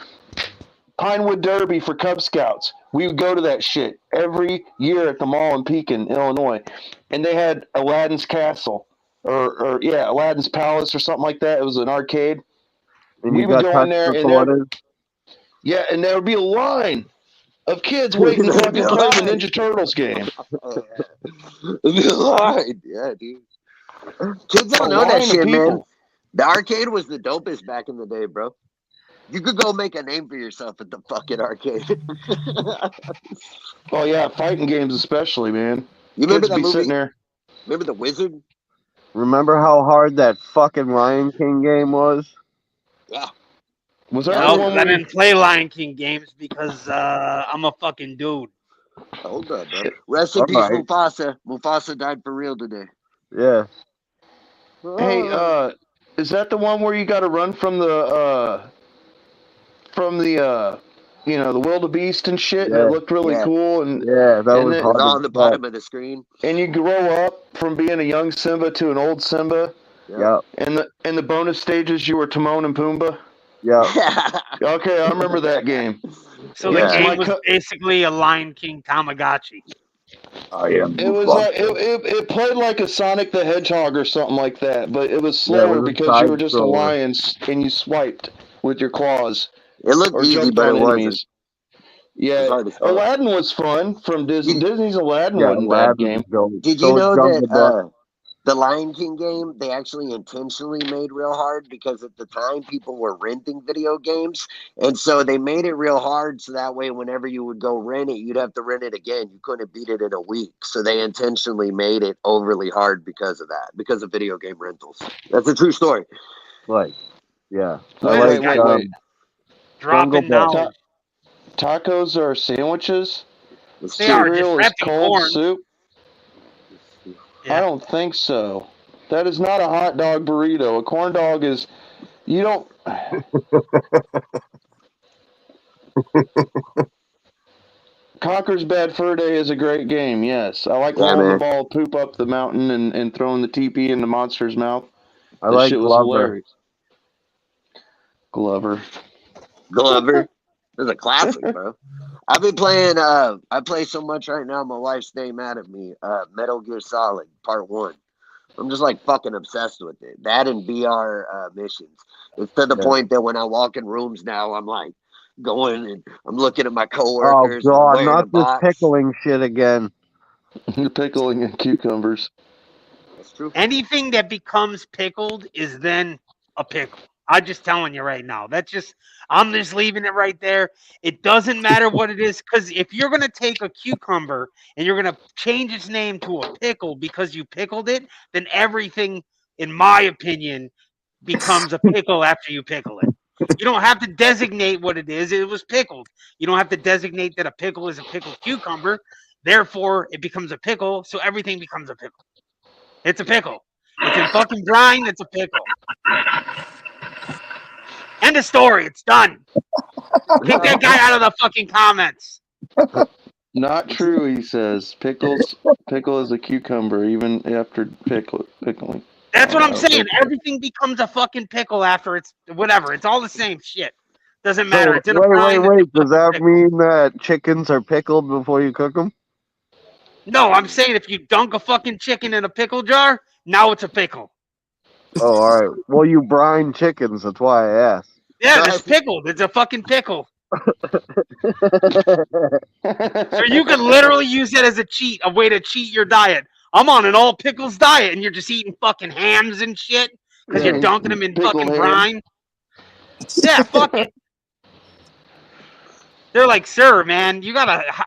Pinewood Derby for Cub Scouts, we would go to that shit every year at the mall in Pekin, Illinois. And they had Aladdin's Castle. Or Aladdin's Palace or something like that. It was an arcade. And we would go in there and there would be a line of kids waiting to fucking play the Ninja Turtles game. Yeah, dude. Kids don't know that shit, man. The arcade was the dopest back in the day, bro. You could go make a name for yourself at the fucking arcade. Oh yeah, fighting games especially, man. You remember Kids that be movie? Sitting there. Remember The Wizard? Remember how hard that fucking Lion King game was? Yeah. Was that no, I didn't play Lion King games because I'm a fucking dude. Hold up, bro. Rest in peace, Mufasa. Mufasa died for real today. Yeah. Hey, is that the one where you got to run from the the wildebeest and shit, and it looked really cool, and that was hard on the bottom of the screen. And you grow up from being a young Simba to an old Simba. Yeah. And the bonus stages, you were Timon and Pumbaa. Yeah. Okay, I remember that game. So the game was basically a Lion King Tamagotchi. It was it played like a Sonic the Hedgehog or something like that, but it was slower because you were just a lion and you swiped with your claws. It looked easy, but it wasn't. Yeah, Aladdin was fun from Disney. Disney's Aladdin wasn't a bad game. Did you know that the Lion King game, they actually intentionally made real hard because at the time people were renting video games. And so they made it real hard so that way whenever you would go rent it, you'd have to rent it again. You couldn't beat it in a week. So they intentionally made it overly hard because of that, because of video game rentals. That's a true story. Right. Yeah. Wait. Dropping down. Tacos are sandwiches? They are just Cereal is wrapped in cold corn. soup? Yeah. I don't think so. That is not a hot dog burrito. A corn dog is... You don't... Conker's Bad Fur Day is a great game, yes. I like rolling the ball, poop up the mountain, and throwing the TP in the monster's mouth. I This like shit was Glover. hilarious. Glover. It's a classic, bro. I've been playing. I play so much right now. My wife's staying mad at me. Metal Gear Solid Part 1. I'm just like fucking obsessed with it. That and VR missions. It's to the point that when I walk in rooms now, I'm like going and I'm looking at my Oh coworkers. And I'm God, wearing a not this box. pickling shit again. You're pickling and cucumbers. That's true. Anything that becomes pickled is then a pickle. I'm just telling you right now. I'm just leaving it right there. It doesn't matter what it is, because if you're gonna take a cucumber and you're gonna change its name to a pickle because you pickled it, then everything, in my opinion, becomes a pickle after you pickle it. You don't have to designate what it is. It was pickled. You don't have to designate that a pickle is a pickled cucumber. Therefore, it becomes a pickle. So everything becomes a pickle. It's a pickle. It's in fucking brine. It's a pickle. End of story. It's done. Kick that guy out of the fucking comments. Not true, he says. Pickle is a cucumber, even after pickling. That's what I'm saying. Everything becomes a fucking pickle after it's whatever. It's all the same shit. Doesn't matter. So, It's in a brine. wait. Does that mean that chickens are pickled before you cook them? No, I'm saying if you dunk a fucking chicken in a pickle jar, now it's a pickle. Oh, all right. Well, you brine chickens. That's why I asked. Yeah, it's pickled. It's a fucking pickle. So you can literally use it as a way to cheat your diet. I'm on an all pickles diet, and you're just eating fucking hams and shit because you're dunking them in fucking brine. Yeah, fuck it. They're like, sir, man,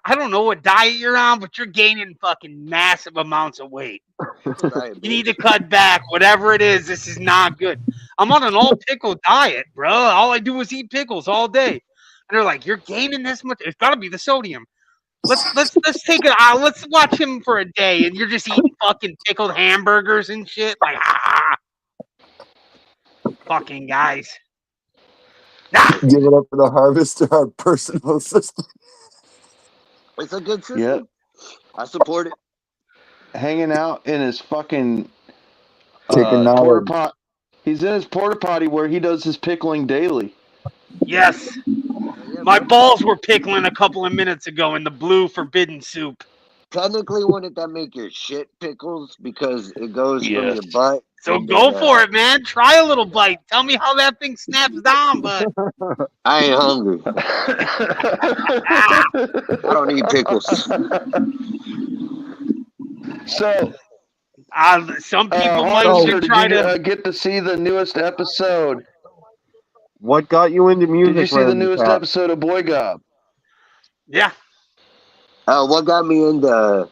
I don't know what diet you're on, but you're gaining fucking massive amounts of weight. You need to cut back. Whatever it is, this is not good. I'm on an all pickle diet, bro. All I do is eat pickles all day. And they're like, you're gaining this much. It's got to be the sodium. Let's take it out. Let's watch him for a day, and you're just eating fucking pickled hamburgers and shit. Like, fucking guys. Give it up for the harvester, our personal system. It's a good system. Yep. I support it. Hanging out in his fucking porta potty. He's in his porta potty where he does his pickling daily. Yes. My balls were pickling a couple of minutes ago in the blue forbidden soup. Technically, wouldn't that make your shit pickles because it goes from your butt? So go for it, man. Try a little bite. Tell me how that thing snaps down, but I ain't hungry. I don't eat pickles. So, some people might try to get to see the newest episode. What got you into music? Did you see the newest episode of Boy Gob? Yeah. What got me into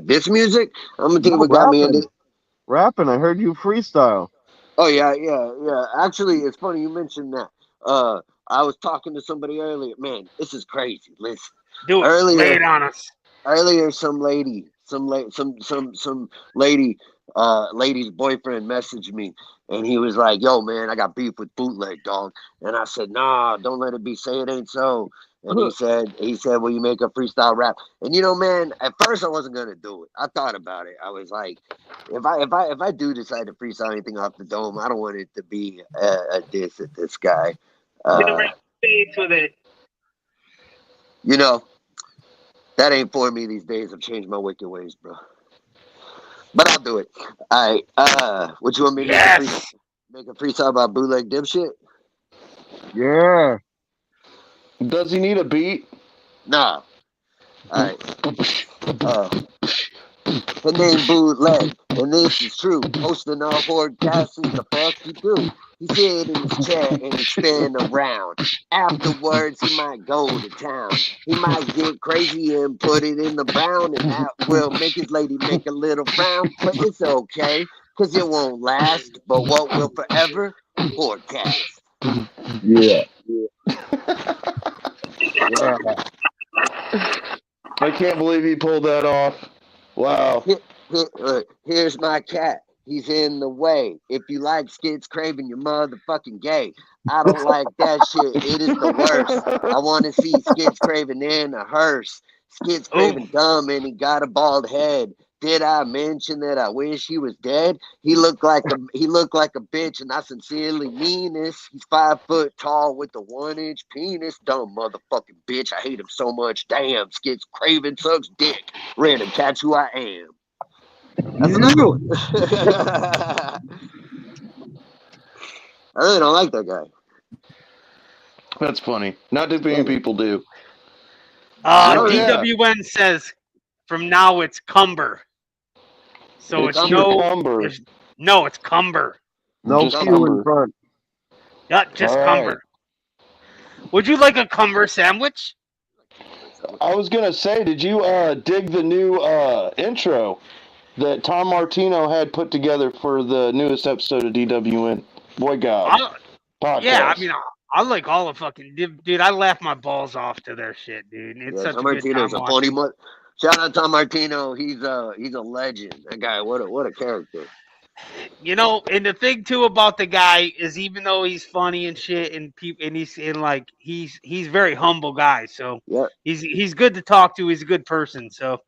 this music? I'm gonna tell you what got me into rapping. I heard you freestyle. Oh yeah. Actually, it's funny you mentioned that. I was talking to somebody earlier. Man, this is crazy. Listen, lay it on us. Earlier, some lady's boyfriend messaged me, and he was like, "Yo, man, I got beef with Bootleg, dog." And I said, "Nah, don't let it be. Say it ain't so." And he said, "Will you make a freestyle rap?" And man, at first I wasn't gonna do it. I thought about it. I was like, if I do decide to freestyle anything off the dome, I don't want it to be a diss at this guy. With it. That ain't for me these days. I've changed my wicked ways, bro. But I'll do it. All right. What you want me to make a freestyle about Bootleg dipshit? Yeah. Does he need a beat? Nah. All right. Her name Bootleg, and this is true. Hosting our Hordecast is the fuck you do. He sit in his chair and he spin around. Afterwards, he might go to town. He might get crazy and put it in the brown, and that will make his lady make a little frown. But it's okay, because it won't last. But what will forever? Hordecast. Yeah. I can't believe he pulled that off. Wow. Here's my cat. He's in the way. If you like skits craving, you're motherfucking gay. I don't like that shit. It is the worst. I want to see skits craving in a hearse. Skits craving dumb and he got a bald head. Did I mention that I wish he was dead? He looked like a bitch, and I sincerely mean this. He's 5 foot tall with a 1-inch penis. Dumb motherfucking bitch. I hate him so much. Damn, skits craving sucks dick. Random, catch who I am. That's another one. I really don't like that guy. That's funny. Not too many people do. DWN says from now it's Cumber. So it's Cucumber. No, it's Cumber. No Q in front. Yeah, just Cumber. Would you like a Cumber sandwich? I was gonna say, did you dig the new intro that Tom Martino had put together for the newest episode of DWN? Boy God. Podcast. Yeah, I mean, I like all the fucking dude. I laugh my balls off to their shit, dude. It's such Tom a good Martino's time. A funny Shout out Tom Martino. He's a legend. That guy, what a character. You know, and the thing too about the guy is, even though he's funny and shit, and he's very humble guy. So he's good to talk to. He's a good person. So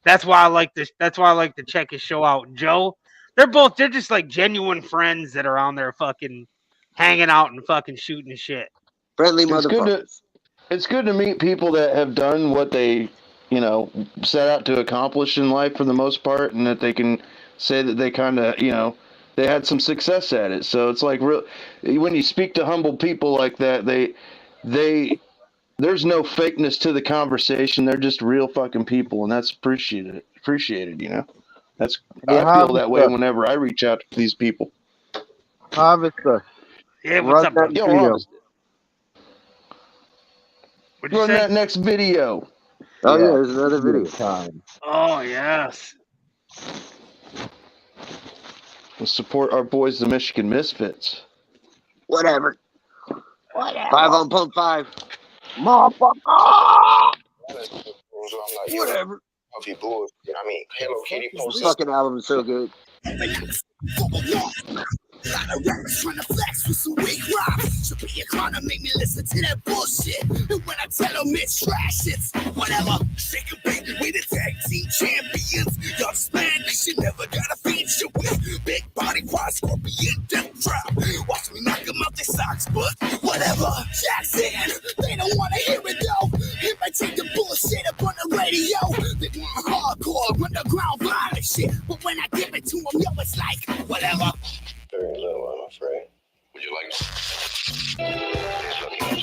that's why I like this. That's why I like to check his show out. Joe, they're just like genuine friends that are on there fucking hanging out and fucking shooting shit. Friendly motherfuckers. It's good to meet people that have done what they, set out to accomplish in life for the most part, and that they can say that they kind of, they had some success at it. So it's like when you speak to humble people like that, there's no fakeness to the conversation. They're just real fucking people, and that's appreciated. I feel that way whenever I reach out to these people. Harvester. Yeah, what's up, bro? Run that next video. Oh yeah, there's another video. Time. Oh yes. We'll support our boys, the Michigan Misfits. Whatever. 5 on pump 5. Motherfucker. Whatever. I mean, Hello Kitty This fucking album is so good. A lot of rappers trying to flex with some weak rhymes. Should be a clown to make me listen to that bullshit. And when I tell them it's trash, it's whatever. Shake a bait, we the tag team champions. Y'all smack, cause you never got a feature with big body parts, scorpion, death drop. Watch me knock them out their socks, but whatever. Jackson, they don't wanna hear it though. Imitate the bullshit up on the radio. They want hardcore, underground violent shit. But when I give it to them, yo, it's like whatever. Very little, I'm afraid. Would you like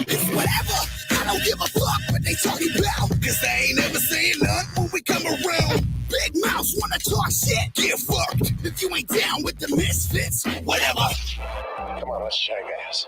It's whatever. I don't give a fuck what they talking about. Cause they ain't never saying nothing when we come around. Big mouths wanna talk shit, get fucked. If you ain't down with the misfits, whatever. Come on, let's shag ass.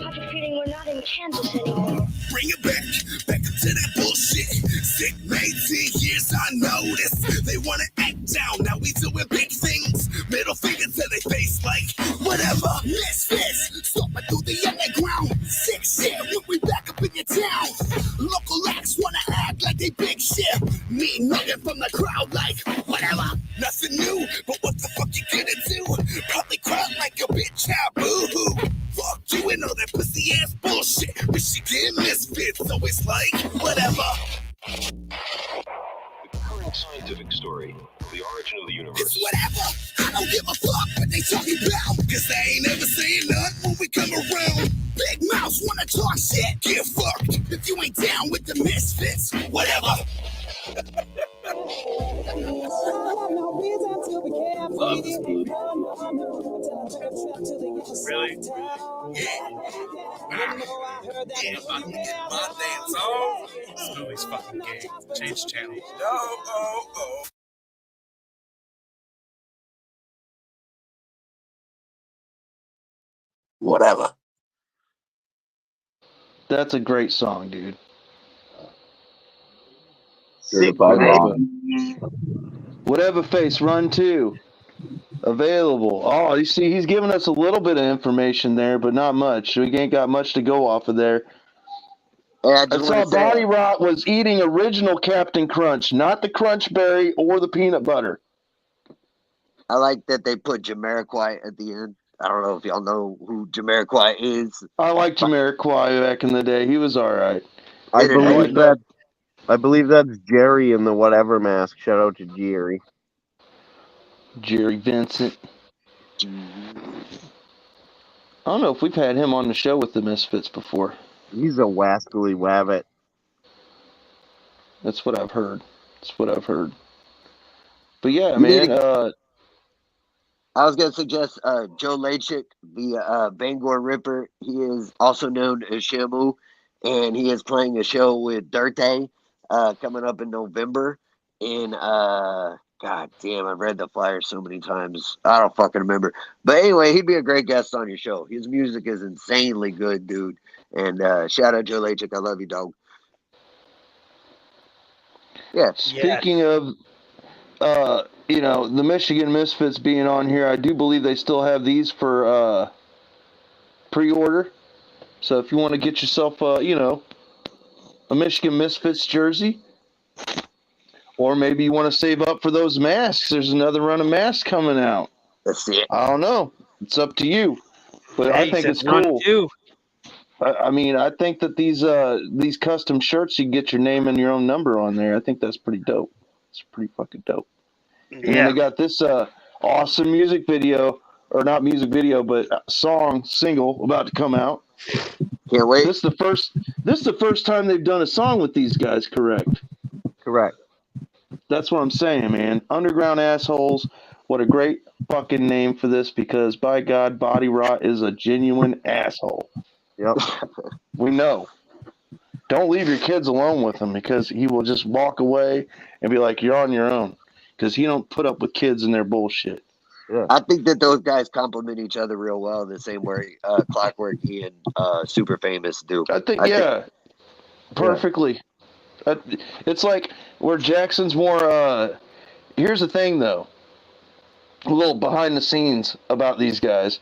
I have a feeling we're not in Kansas anymore. Bring it back to that bullshit. Sick made 10 years, I noticed. They wanna act down, now we doing big things. Middle finger to their face like, whatever. Misfits, stomping through the underground. Sick shit, when we back up in your town. Local acts wanna act like they big shit. Me nothing from the crowd like, whatever. Nothing new, but what the fuck you gonna do? Probably cry like a bitch, how boo-hoo. Fuck you and all that pussy ass bullshit. Michigan misfits, so it's like, whatever. The current scientific story of the origin of the universe. It's whatever. I don't give a fuck what they talking about. Cause they ain't never saying nothing when we come around. Big mouths wanna talk shit, get fucked. If you ain't down with the misfits, whatever. Really? Yeah. My damn song. This movie's fucking gay. Change channel. Oh. Whatever. That's a great song, dude. Whatever face, Run 2. Available. Oh, you see, he's giving us a little bit of information there, but not much. We ain't got much to go off of there. I saw Body Rot was eating original Captain Crunch, not the Crunch Berry or the peanut butter. I like that they put Jamiroquai at the end. I don't know if y'all know who Jamiroquai is. I liked Jamiroquai back in the day. He was all right. I Entertaining. believe that's Jerry in the whatever mask. Shout out to Jerry. Jerry Vincent. I don't know if we've had him on the show with the Misfits before. He's a wascally wabbit. That's what I've heard. But yeah, You need man. I was gonna suggest Joe Lachik, the Bangor Ripper. He is also known as Shamu, and he is playing a show with Dirte coming up in November. In God damn, I've read the flyer so many times. I don't fucking remember. But anyway, he'd be a great guest on your show. His music is insanely good, dude. And shout out Joe Lachik. I love you, dog. Yeah. Speaking of the Michigan Misfits being on here, I do believe they still have these for pre-order. So if you want to get yourself a Michigan Misfits jersey, or maybe you want to save up for those masks, there's another run of masks coming out. Let's see it. I don't know. It's up to you. But I think it's cool. I mean, I think that these custom shirts, you can get your name and your own number on there. I think that's pretty dope. It's pretty fucking dope. Yeah. And then they got this awesome music video, or not music video, but single about to come out. Can't wait. This is the first time they've done a song with these guys, correct? Correct. That's what I'm saying, man. Underground Assholes. What a great fucking name for this, because by God, Body Rot is a genuine asshole. Yep. We know. Don't leave your kids alone with him, because he will just walk away and be like, you're on your own. Because he don't put up with kids and their bullshit. Yeah. I think that those guys complement each other real well, the same way Clockwork and Super Famous do. I think perfectly. It's like where Jackson's more. Here's the thing, though. A little behind the scenes about these guys,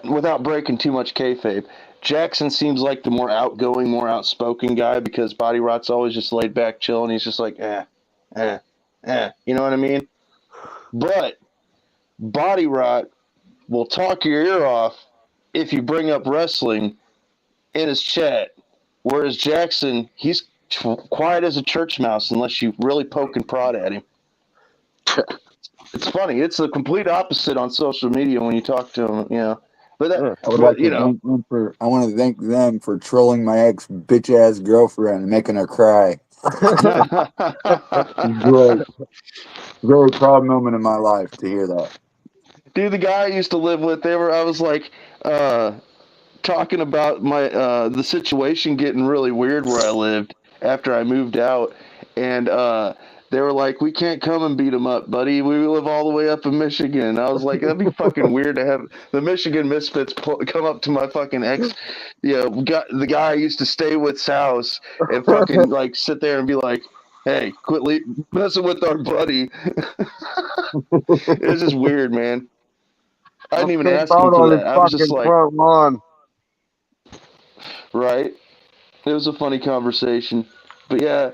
without breaking too much kayfabe. Jackson seems like the more outgoing, more outspoken guy, because Body Rot's always just laid back, chilling. He's just like, you know what I mean? But Body Rot will talk your ear off if you bring up wrestling in his chat, whereas Jackson, he's quiet as a church mouse unless you really poke and prod at him. It's funny. It's the complete opposite on social media when you talk to him, But I want to thank them for trolling my ex bitch ass girlfriend and making her cry. Great. Very proud moment in my life to hear that. Dude, the guy I used to live with, I was like talking about the situation getting really weird where I lived after I moved out, and they were like, we can't come and beat him up, buddy. We live all the way up in Michigan. I was like, that'd be fucking weird to have the Michigan Misfits come up to my fucking ex, the guy I used to stay with's house and fucking like sit there and be like, hey, quit messing with our buddy. It was just weird, man. I didn't even ask him for that. I was just like, front lawn. Right. It was a funny conversation. But yeah,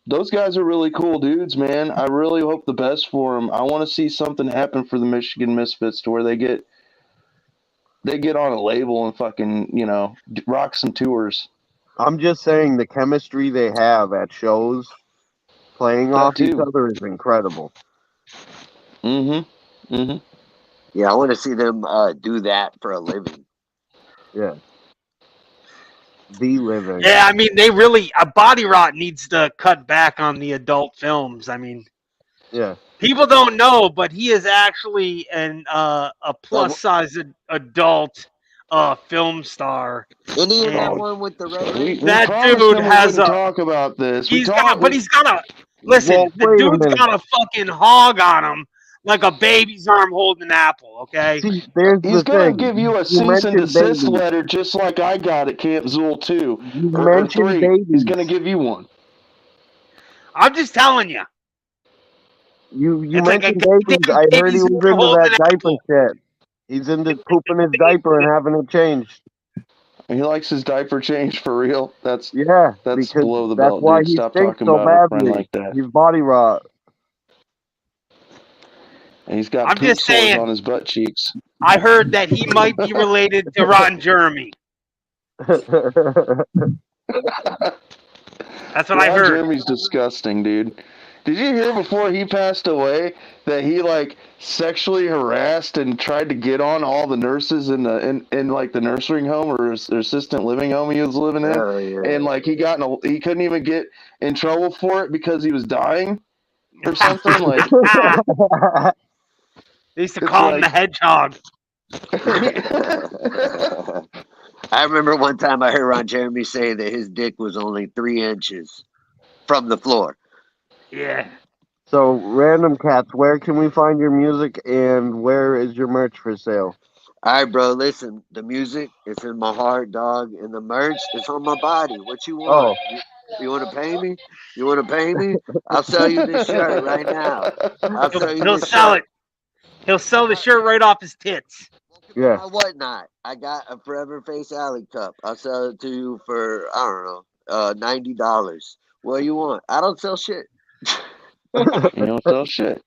those guys are really cool dudes, man. I really hope the best for them. I want to see something happen for the Michigan Misfits to where they get on a label and fucking, rock some tours. I'm just saying the chemistry they have at shows playing off each other is incredible. Mm-hmm. Mm-hmm. Yeah, I want to see them do that for a living. Yeah. The living. Yeah, I mean, they really, Body Rot needs to cut back on the adult films. I mean, yeah. People don't know, but he is actually a plus-size adult film star. Isn't he in that one with the red? That dude has a talk about this. He's got a listen. The dude's got a fucking hog on him, like a baby's arm holding an apple. Okay, see, he's gonna give you a cease and desist letter, just like I got at Camp Zool 2 or 3. He's gonna give you one. I'm just telling you. You mentioned babies. I heard he was into that diaper shit. He's into pooping his diaper and having it changed. He likes his diaper changed for real. That's because below the belt. That's why dude. he Stop stinks talking so about a friend badly. like that. He's Body Rot. He's got I'm poop just sores saying. on his butt cheeks. I heard that he might be related to Ron Jeremy. That's what I Ron heard. Jeremy's disgusting, dude. Did you hear before he passed away that he like sexually harassed and tried to get on all the nurses in like the nursing home or his assistant living home he was living in, and like he couldn't even get in trouble for it because he was dying or something like. They used to call him the hedgehog. I remember one time I heard Ron Jeremy say that his dick was only 3 inches from the floor. Yeah. So, Random Cats, where can we find your music and where is your merch for sale? All right, bro. Listen, the music is in my heart, dog, and the merch is on my body. What you want? You want to pay me? You want to pay me? I'll sell you this shirt right now. I'll sell you He'll this sell shirt. it. He'll sell the shirt right off his tits. Yeah. My whatnot. I got a Forever Face Alley cup. I'll sell it to you for I don't know, $90. What do you want? I don't sell shit. You don't sell shit.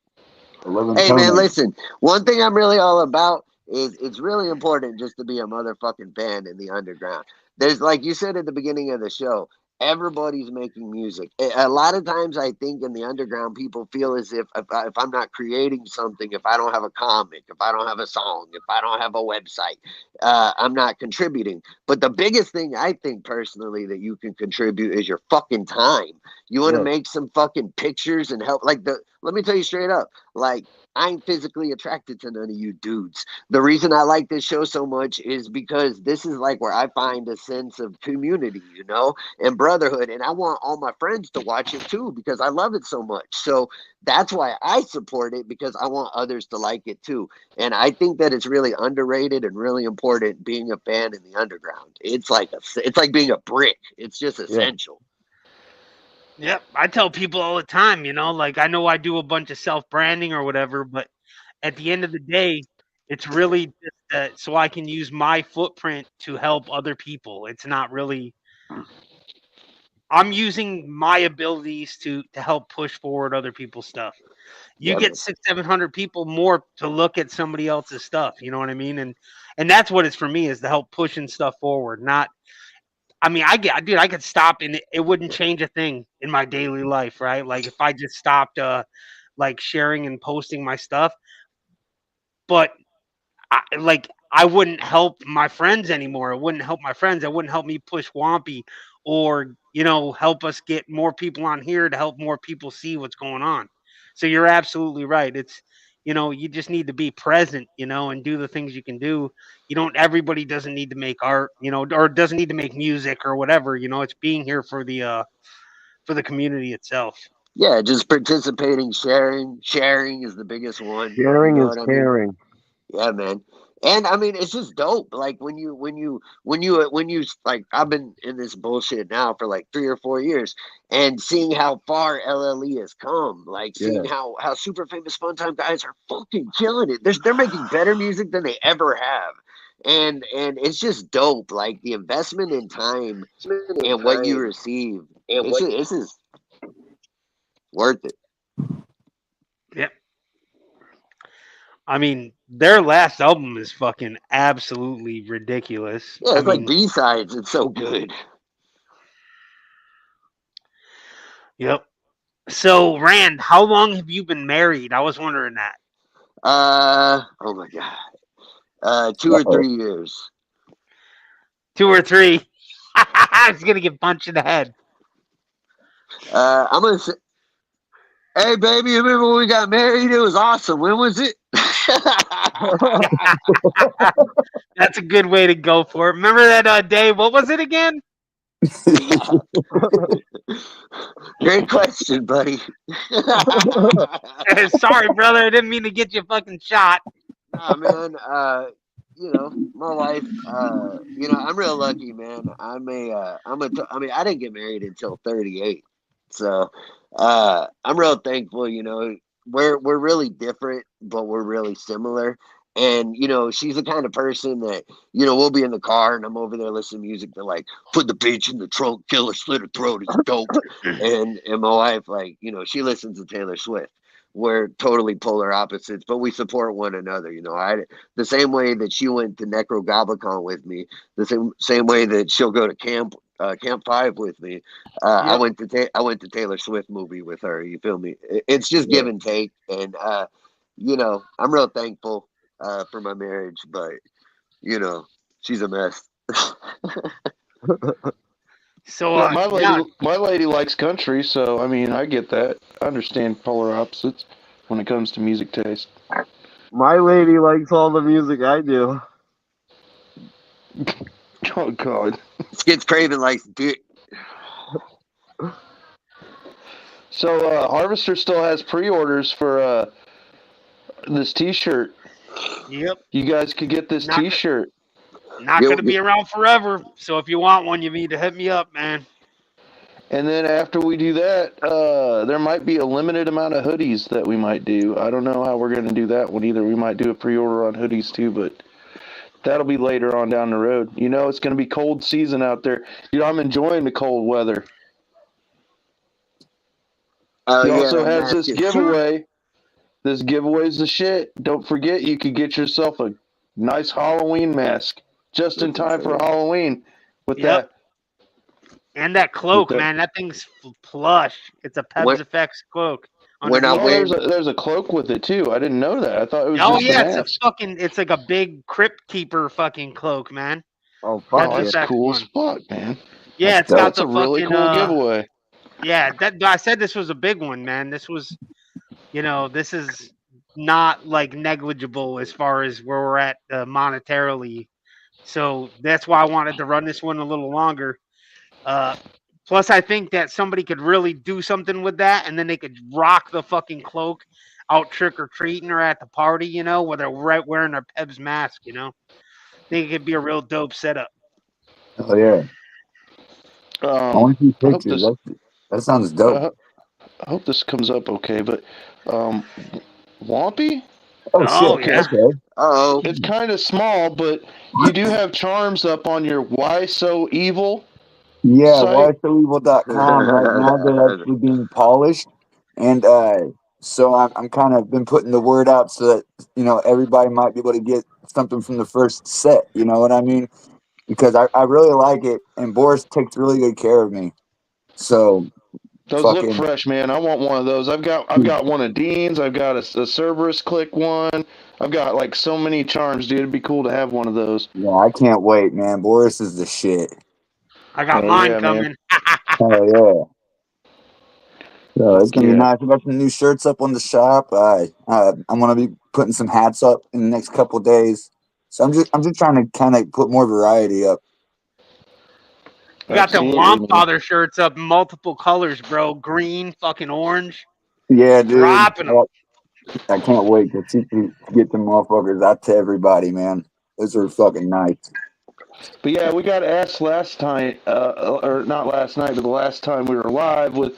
Hey man, listen. One thing I'm really all about is it's really important just to be a motherfucking fan in the underground. There's like you said at the beginning of the show, everybody's making music. A lot of times I think in the underground people feel as if I'm not creating something, if I don't have a comic, if I don't have a song, if I don't have a website, I'm not contributing. But the biggest thing I think personally that you can contribute is your fucking time. You want to make some fucking pictures and help. Let me tell you straight up, like I ain't physically attracted to none of you dudes. The reason I like this show so much is because this is like where I find a sense of community, you know, and brotherhood. And I want all my friends to watch it too because I love it so much. So that's why I support it, because I want others to like it too. And I think that it's really underrated and really important being a fan in the underground. It's like being a brick. It's just essential. Yep, I tell people all the time, you know, like I know I do a bunch of self-branding or whatever, but at the end of the day, it's really just so I can use my footprint to help other people. It's not really. I'm using my abilities to help push forward other people's stuff. You get 600-700 people more to look at somebody else's stuff. You know what I mean? And that's what it's for me, is to help pushing stuff forward. Not, I mean, I could stop and it wouldn't change a thing in my daily life, right? Like if I just stopped, like sharing and posting my stuff, but I wouldn't help my friends anymore. It wouldn't help my friends. It wouldn't help me push Wampy, or help us get more people on here to help more people see what's going on. So you're absolutely right. It's you just need to be present, and do the things you can do. Everybody doesn't need to make art, or doesn't need to make music or whatever. It's being here for the community itself. Yeah, just participating, sharing. Sharing is the biggest one. Sharing is What I mean? caring. Yeah, man. And I mean, it's just dope. Like when you like, I've been in this bullshit now for like 3 or 4 years, and seeing how far LLE has come, like seeing how super famous Fun Time guys are fucking killing it. They're making better music than they ever have, and it's just dope. Like the investment in time and what you receive, it's just worth it. Yep. I mean, their last album is fucking absolutely ridiculous. Yeah, it's like B-sides. It's so good. Yep. So, Rand, how long have you been married? I was wondering that. Oh my God. 2 or 3 years. 2 or 3. I was gonna get punched in the head. I'm gonna say, hey baby, remember when we got married? It was awesome. When was it? That's a good way to go for it. Remember that day? What was it again? Great question, buddy. Sorry, brother. I didn't mean to get you fucking shot. Nah, man. My wife. I'm real lucky, man. I mean, I didn't get married until 38, so I'm real thankful. We're really different, but we're really similar. And she's the kind of person that we'll be in the car and I'm over there listening to music. They're like, "Put the bitch in the trunk, kill her, slit her throat. It's dope." and my wife, like, she listens to Taylor Swift. we're totally polar opposites, but we support one another. The same way that she went to Necro Goblicon with me, the same way that she'll go to Camp 5 with me. I went to Taylor Swift movie with her. You feel me? It's just give and take, and I'm real thankful for my marriage, but she's a mess. So yeah, my lady likes country, so I mean, I get that. I understand polar opposites when it comes to music taste. My lady likes all the music I do. Oh God. Skits Craven likes dick. So Harvester still has pre-orders for this T-shirt. Yep. You guys could get this T-shirt. Not going to be around forever, so if you want one, you need to hit me up, man. And then after we do that, there might be a limited amount of hoodies that we might do. I don't know how we're going to do that one either. We might do a pre-order on hoodies too, but that'll be later on down the road. It's going to be cold season out there. I'm enjoying the cold weather. He also has this giveaway. This giveaway's the shit. Don't forget, you could get yourself a nice Halloween mask just in time for Halloween with that. And that cloak, man, that thing's plush. It's a Pebs Effects cloak. There's a cloak with it too. I didn't know that. I thought it was just a mask. It's like a big Crypt Keeper fucking cloak, man. Oh fuck, that's cool as fuck, man. Yeah, it's got a really cool giveaway. Yeah, I said this was a big one, man. This was, this is not like negligible as far as where we're at monetarily. So that's why I wanted to run this one a little longer. Plus, I think that somebody could really do something with that, and then they could rock the fucking cloak out trick or treating or at the party, where they're wearing their Pebs mask. I think it could be a real dope setup. Oh yeah. I want to see pictures. That sounds dope. I hope this comes up okay, but Wampy? Oh shit. Yeah. Okay. Oh. It's kind of small, but you do have charms up on your Why So Evil. Yeah, whysoevil.com. Right now they're actually being polished, and so I'm kind of been putting the word out so that everybody might be able to get something from the first set. You know what I mean? Because I really like it, and Boris takes really good care of me. So those look fresh, man. I want one of those. I've got one of Dean's. I've got a Cerberus Click one. I've got like so many charms, dude. It'd be cool to have one of those. Yeah, I can't wait, man. Boris is the shit. I got mine coming. Oh yeah. So it's gonna be nice. We got some new shirts up on the shop. I'm gonna be putting some hats up in the next couple of days. So I'm just trying to kind of put more variety up. We got the Wampfather shirts up, multiple colors, bro. Green, fucking orange. Yeah, dude. Dropping them. I can't wait to get them motherfuckers out to everybody, man. Those are fucking nice. But yeah, we got asked last time, or not last night, but the last time we were live with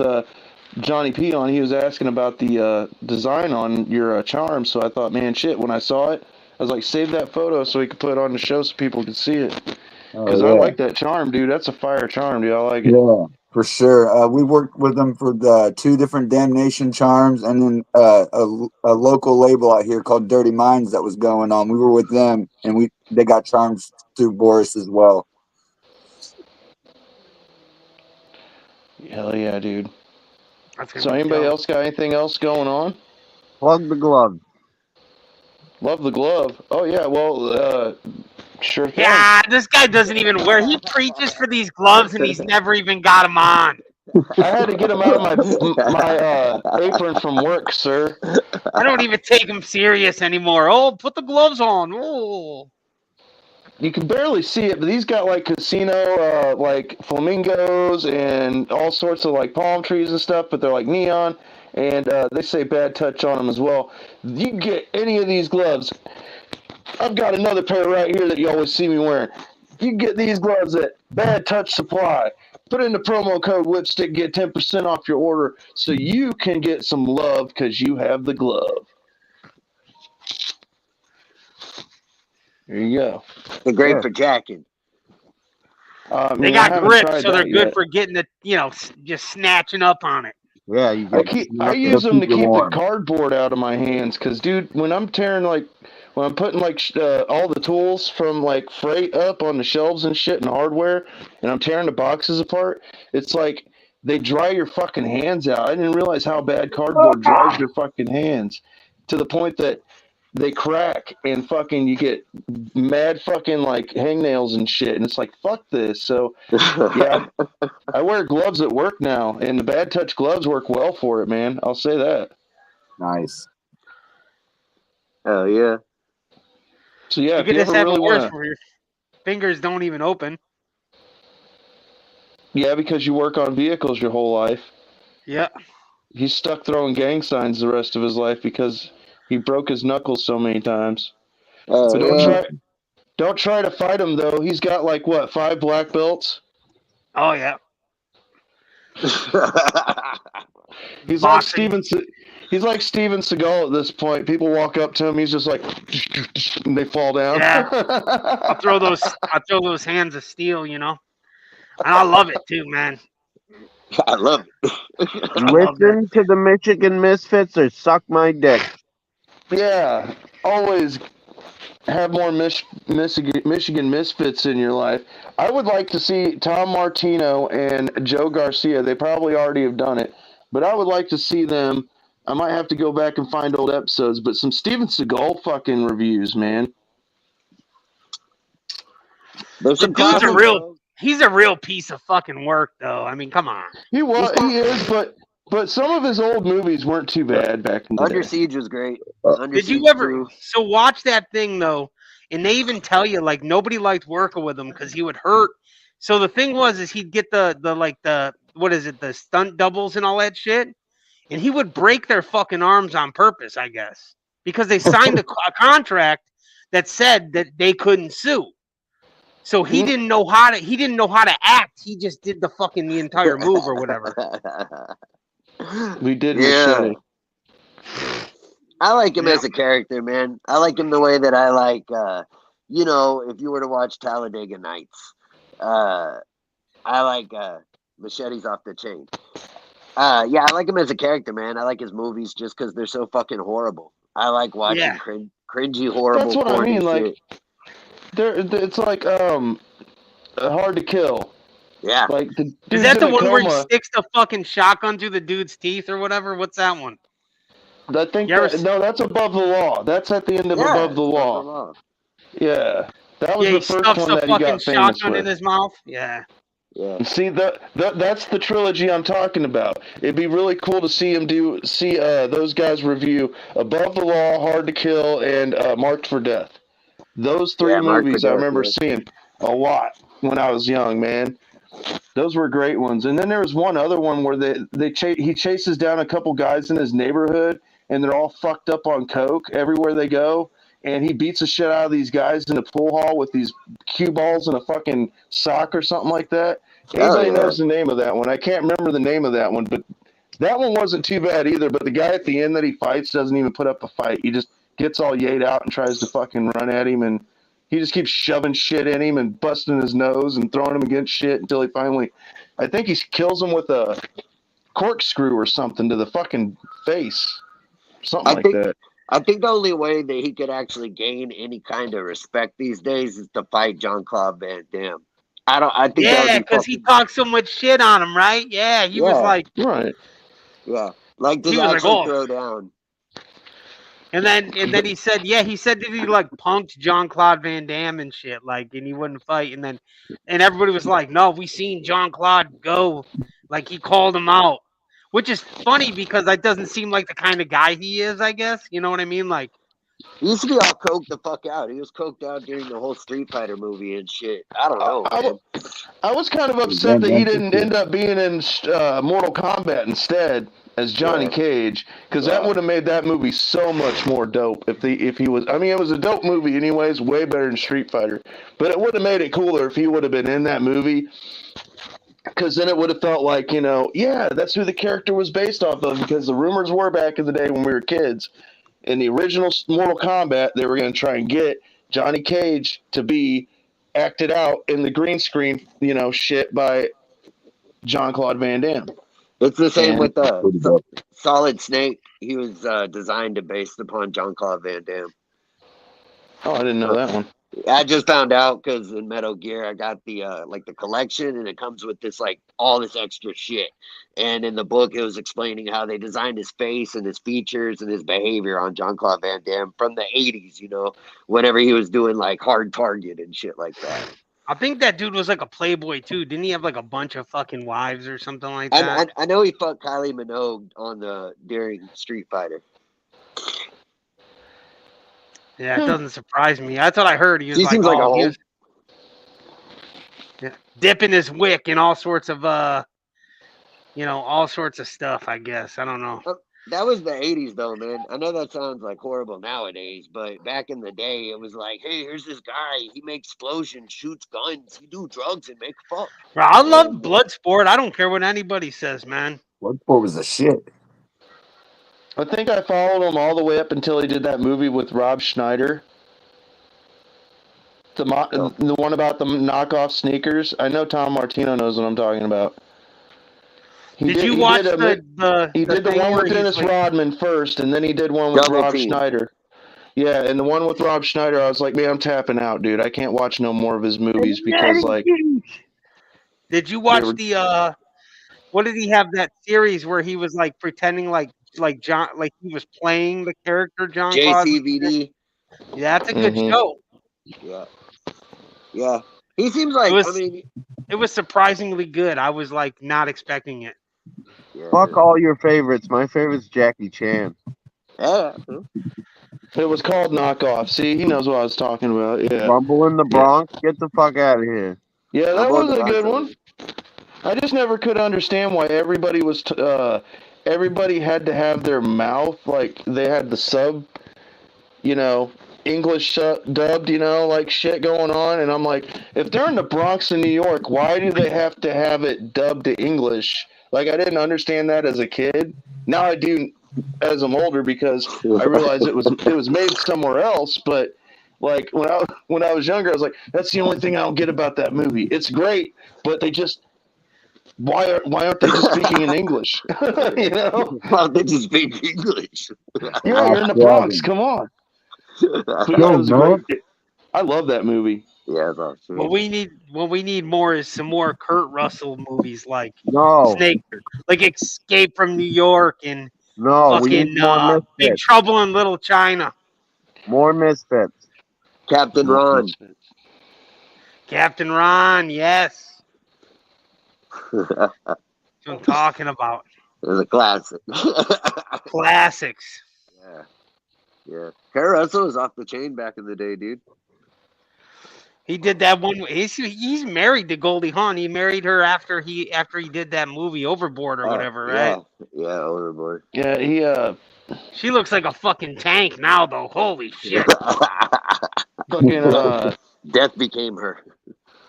Johnny P on. He was asking about the design on your charm. So I thought, man, shit. When I saw it, I was like, save that photo so we could put it on the show so people could see it. Because I like that charm, dude. That's a fire charm, dude. I like it. Yeah, for sure. We worked with them for the 2 different Damnation charms, and then a local label out here called Dirty Minds that was going on. We were with them, and they got charms through Boris as well. Hell yeah, dude. So anybody else got anything else going on? Plug the glove. Love the glove. Oh yeah, well, sure thing. Yeah, this guy doesn't even wear. He preaches for these gloves, and he's never even got them on. I had to get them out of my apron from work, sir. I don't even take him serious anymore. Oh, put the gloves on. Oh. You can barely see it, but these got like casino, like flamingos and all sorts of like palm trees and stuff, but they're like neon, and they say bad touch on them as well. You can get any of these gloves. I've got another pair right here that you always see me wearing. You can get these gloves at Bad Touch Supply. Put in the promo code Whipstick, get 10% off your order so you can get some love because you have the glove. There you go. They're great for jacking. They got grip, so they're good for getting the, just snatching up on it. Yeah, you I get keep I nothing to use them keep to you keep the warm. cardboard out of my hands, because dude, when I'm tearing when I'm putting like all the tools from like freight up on the shelves and shit and hardware, and I'm tearing the boxes apart, it's like they dry your fucking hands out. I didn't realize how bad cardboard dries your fucking hands, to the point that they crack and fucking you get mad fucking like hangnails and shit, and it's like fuck this. So yeah, I wear gloves at work now, and the Bad Touch gloves work well for it, man. I'll say that. Nice. Oh yeah. So yeah, You if could you just ever have really it want worse to, where your fingers don't even open. yeah, because you work on vehicles your whole life. Yeah. He's stuck throwing gang signs the rest of his life because he broke his knuckles so many times. Oh But yeah. don't try to fight him though. He's got like what, 5 black belts? Oh yeah. He's like Boxing. Steven Seagal at this point. People walk up to him, he's just like, and they fall down. Yeah. I'll throw those hands of steel, you know. And I love it too, man. I love it. I love that. Listen to the Michigan Misfits or suck my dick. Yeah, always have more Michigan Misfits in your life. I would like to see Tom Martino and Joe Garcia. They probably already have done it, but I would like to see them. I might have to go back and find old episodes, but some Steven Seagal fucking reviews, man. There's The some dude's classics, bro. he's a real piece of fucking work though. I mean, come on. He is, but some of his old movies weren't too bad back in the Under day. Siege was great. Under Did you Siege ever 2. so watch that thing though, and they even tell you like nobody liked working with him because he would hurt. So the thing was is he'd get the what is it, the stunt doubles and all that shit, and he would break their fucking arms on purpose, I guess, because they signed a contract that said that they couldn't sue. So he didn't know how to act. He just did the entire move or whatever. We did Yeah. Machete. I like him as a character, man. I like him the way that I like, if you were to watch Talladega Nights, I like Machete's off the chain. Yeah, I like him as a character, man. I like his movies just because they're so fucking horrible. I like watching cringy, horrible, That's what I corny mean. Like, shit. it's like Hard to Kill. Yeah. Like the Is that the one where he sticks the fucking shotgun through the dude's teeth or whatever? What's that one? I think no, that's Above the Law. That's at the end of Above the Law. Yeah, that was the first one that he got famous shotgun with. in his mouth. Yeah. Yeah. See that's the trilogy I'm talking about. It'd be really cool to see those guys review Above the Law, Hard to Kill, and Marked for Death. Those 3 movies I remember seeing a lot when I was young, man. Those were great ones. And then there was one other one where he chases down a couple guys in his neighborhood, and they're all fucked up on coke everywhere they go. And he beats the shit out of these guys in the pool hall with these cue balls and a fucking sock or something like that. Anybody knows the name of that one? I can't remember the name of that one, but that one wasn't too bad either. But the guy at the end that he fights doesn't even put up a fight. He just gets all yayed out and tries to fucking run at him, and he just keeps shoving shit in him and busting his nose and throwing him against shit until he finally, I think he kills him with a corkscrew or something to the fucking face. Something like that. I think the only way that he could actually gain any kind of respect these days is to fight Jean-Claude Van Damme. I think because he talked so much shit on him, right? Yeah, he was like, right. Yeah, like just actually throw down. And then he said that he like punked Jean-Claude Van Damme and shit, like, and he wouldn't fight. And everybody was like, no, we seen Jean-Claude go, like he called him out, which is funny because that doesn't seem like the kind of guy he is, I guess. You know what I mean? Like, he used to be all coked the fuck out. He was coked out during the whole Street Fighter movie and shit. I don't know, man. I was kind of upset that he didn't end up being in Mortal Kombat instead as Johnny Cage, because that would have made that movie so much more dope if he was. I mean, it was a dope movie anyways, way better than Street Fighter, but it would have made it cooler if he would have been in that movie, because then it would have felt like, yeah, that's who the character was based off of, because the rumors were back in the day when we were kids, in the original Mortal Kombat, they were going to try and get Johnny Cage to be acted out in the green screen, shit by Jean-Claude Van Damme. It's the same And with Solid Snake. He was designed and based upon Jean-Claude Van Damme. oh, I didn't know that one. I just found out because in Metal Gear I got the the collection, and it comes with this all this extra shit. And in the book, it was explaining how they designed his face and his features and his behavior on Jean-Claude Van Damme from the '80s. Whenever he was doing Hard Target and shit like that. I think that dude was like a playboy too. Didn't he have like a bunch of fucking wives or something like that? I know he fucked Kylie Minogue during Street Fighter. Yeah, it doesn't surprise me. That's what I heard. He was She seems like a he hoe. was dipping his wick in all sorts of all sorts of stuff. I guess I don't know. That was the '80s, though, man. I know that sounds horrible nowadays, but back in the day, it was hey, here's this guy. He makes explosions, shoots guns, he do drugs and make fuck. Bro, I love Bloodsport. I don't care what anybody says, man. Bloodsport was the shit. I think I followed him all the way up until he did that movie with Rob Schneider. The one about the knockoff sneakers. I know Tom Martino knows what I'm talking about. Did you watch the one with Dennis Rodman first, and then he did one with Rob Schneider. Yeah, and the one with Rob Schneider, I was like, man, I'm tapping out, dude. I can't watch no more of his movies because Did you watch what did he have that series where he was pretending like John, he was playing the character John JCVD. Yeah, that's a good show. Yeah. He seems like it was surprisingly good. I was not expecting it. Yeah. Fuck all your favorites. My favorite's Jackie Chan. Yeah. It was called Knockoff. See, he knows what I was talking about. Yeah. Rumble in the Bronx. Get the fuck out of here. Yeah, that was a good one. I just never could understand why everybody was everybody had to have their mouth they had the sub, English dubbed, shit going on, and I'm like, if they're in the Bronx in New York, why do they have to have it dubbed to English? I didn't understand that as a kid. Now I do as I'm older because I realized it was made somewhere else, but when I was younger, I was like, that's the only thing I don't get about that movie. It's great, but they just why aren't they just speaking in English? Why don't they just speak English? Yeah, you're in the Bronx. Come on. But it was great. I love that movie. Yeah, that's What we need more is some more Kurt Russell movies No. Snake, Escape from New York and we need more Misfits. Big Trouble in Little China. More Misfits. Captain Ron. Captain Ron, yes. That's what I'm talking about. It was a classic. Classics. Yeah. Kurt Russell was off the chain back in the day, dude. He did that one. He's married to Goldie Hawn. He married her after he did that movie Overboard or whatever, right? Yeah, Overboard. Yeah, She looks like a fucking tank now, though. Holy shit. Fucking Death became her.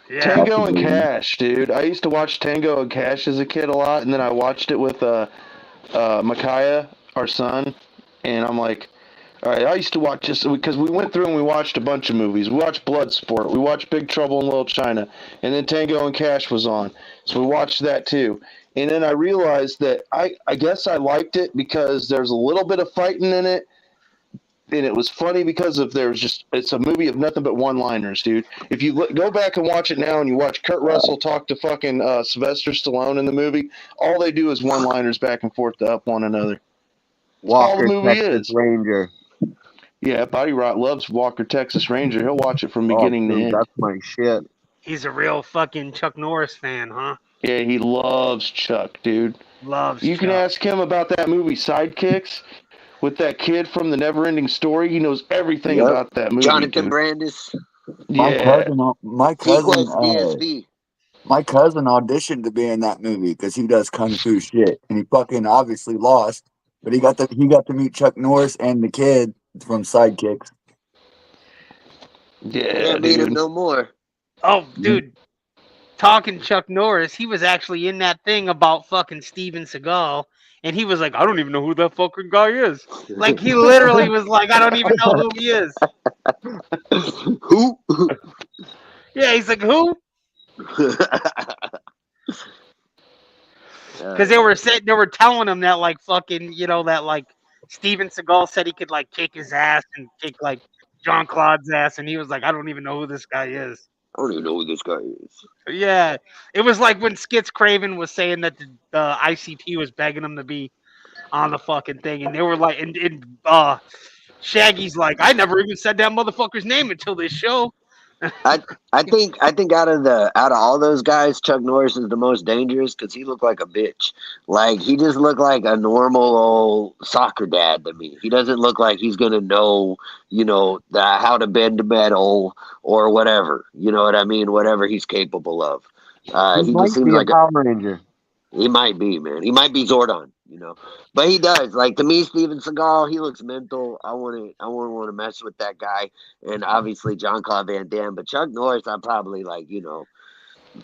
Yeah. Tango and Cash, dude. I used to watch Tango and Cash as a kid a lot, and then I watched it with Micaiah, our son, and I'm like, all right, I used to watch just because we went through and we watched a bunch of movies. We watched Bloodsport, we watched Big Trouble in Little China, and then Tango and Cash was on, so we watched that too. And then I realized that I guess I liked it because there's a little bit of fighting in it, and it was funny because it's a movie of nothing but one-liners, dude. If you go back and watch it now and you watch Kurt Russell talk to fucking Sylvester Stallone in the movie, all they do is one-liners back and forth to up one another. Walker, all the movie Texas is. Ranger. Yeah, Body Rot loves Walker, Texas Ranger. He'll watch it from beginning to end. That's my shit. He's a real fucking Chuck Norris fan, huh? Yeah, he loves Chuck, dude. You can ask him about that movie Sidekicks with that kid from the Neverending Story. He knows everything about that movie. Jonathan Brandis. Yeah. My cousin auditioned to be in that movie because he does kung fu shit, and he fucking obviously lost. But he got to meet Chuck Norris and the kid from Sidekicks. Yeah, meet him no more. Oh, dude. Talking Chuck Norris, he was actually in that thing about fucking Steven Seagal, and he was like, I don't even know who that fucking guy is. He literally was like, I don't even know who he is. Who? Yeah, he's like, who? Because they were telling him that like fucking, you know, that like Steven Seagal said he could like kick his ass and kick like Jean-Claude's ass, and he was like, I don't even know who this guy is. I don't even know who this guy is. Yeah, it was like when Skits Craven was saying that the ICP was begging him to be on the fucking thing, and they were like, and Shaggy's like, I never even said that motherfucker's name until this show. I think out of all those guys, Chuck Norris is the most dangerous because he looked like a bitch. Like he just looked like a normal old soccer dad to me. He doesn't look like he's gonna know, you know, how to bend a metal or whatever. You know what I mean? Whatever he's capable of. He might just seems be like a Power Ranger. He might be, man. He might be Zordon, you know. But he does. Like to me, Steven Seagal, he looks mental. I wouldn't want to mess with that guy. And obviously Jean-Claude Van Damme. But Chuck Norris, I'd probably like, you know,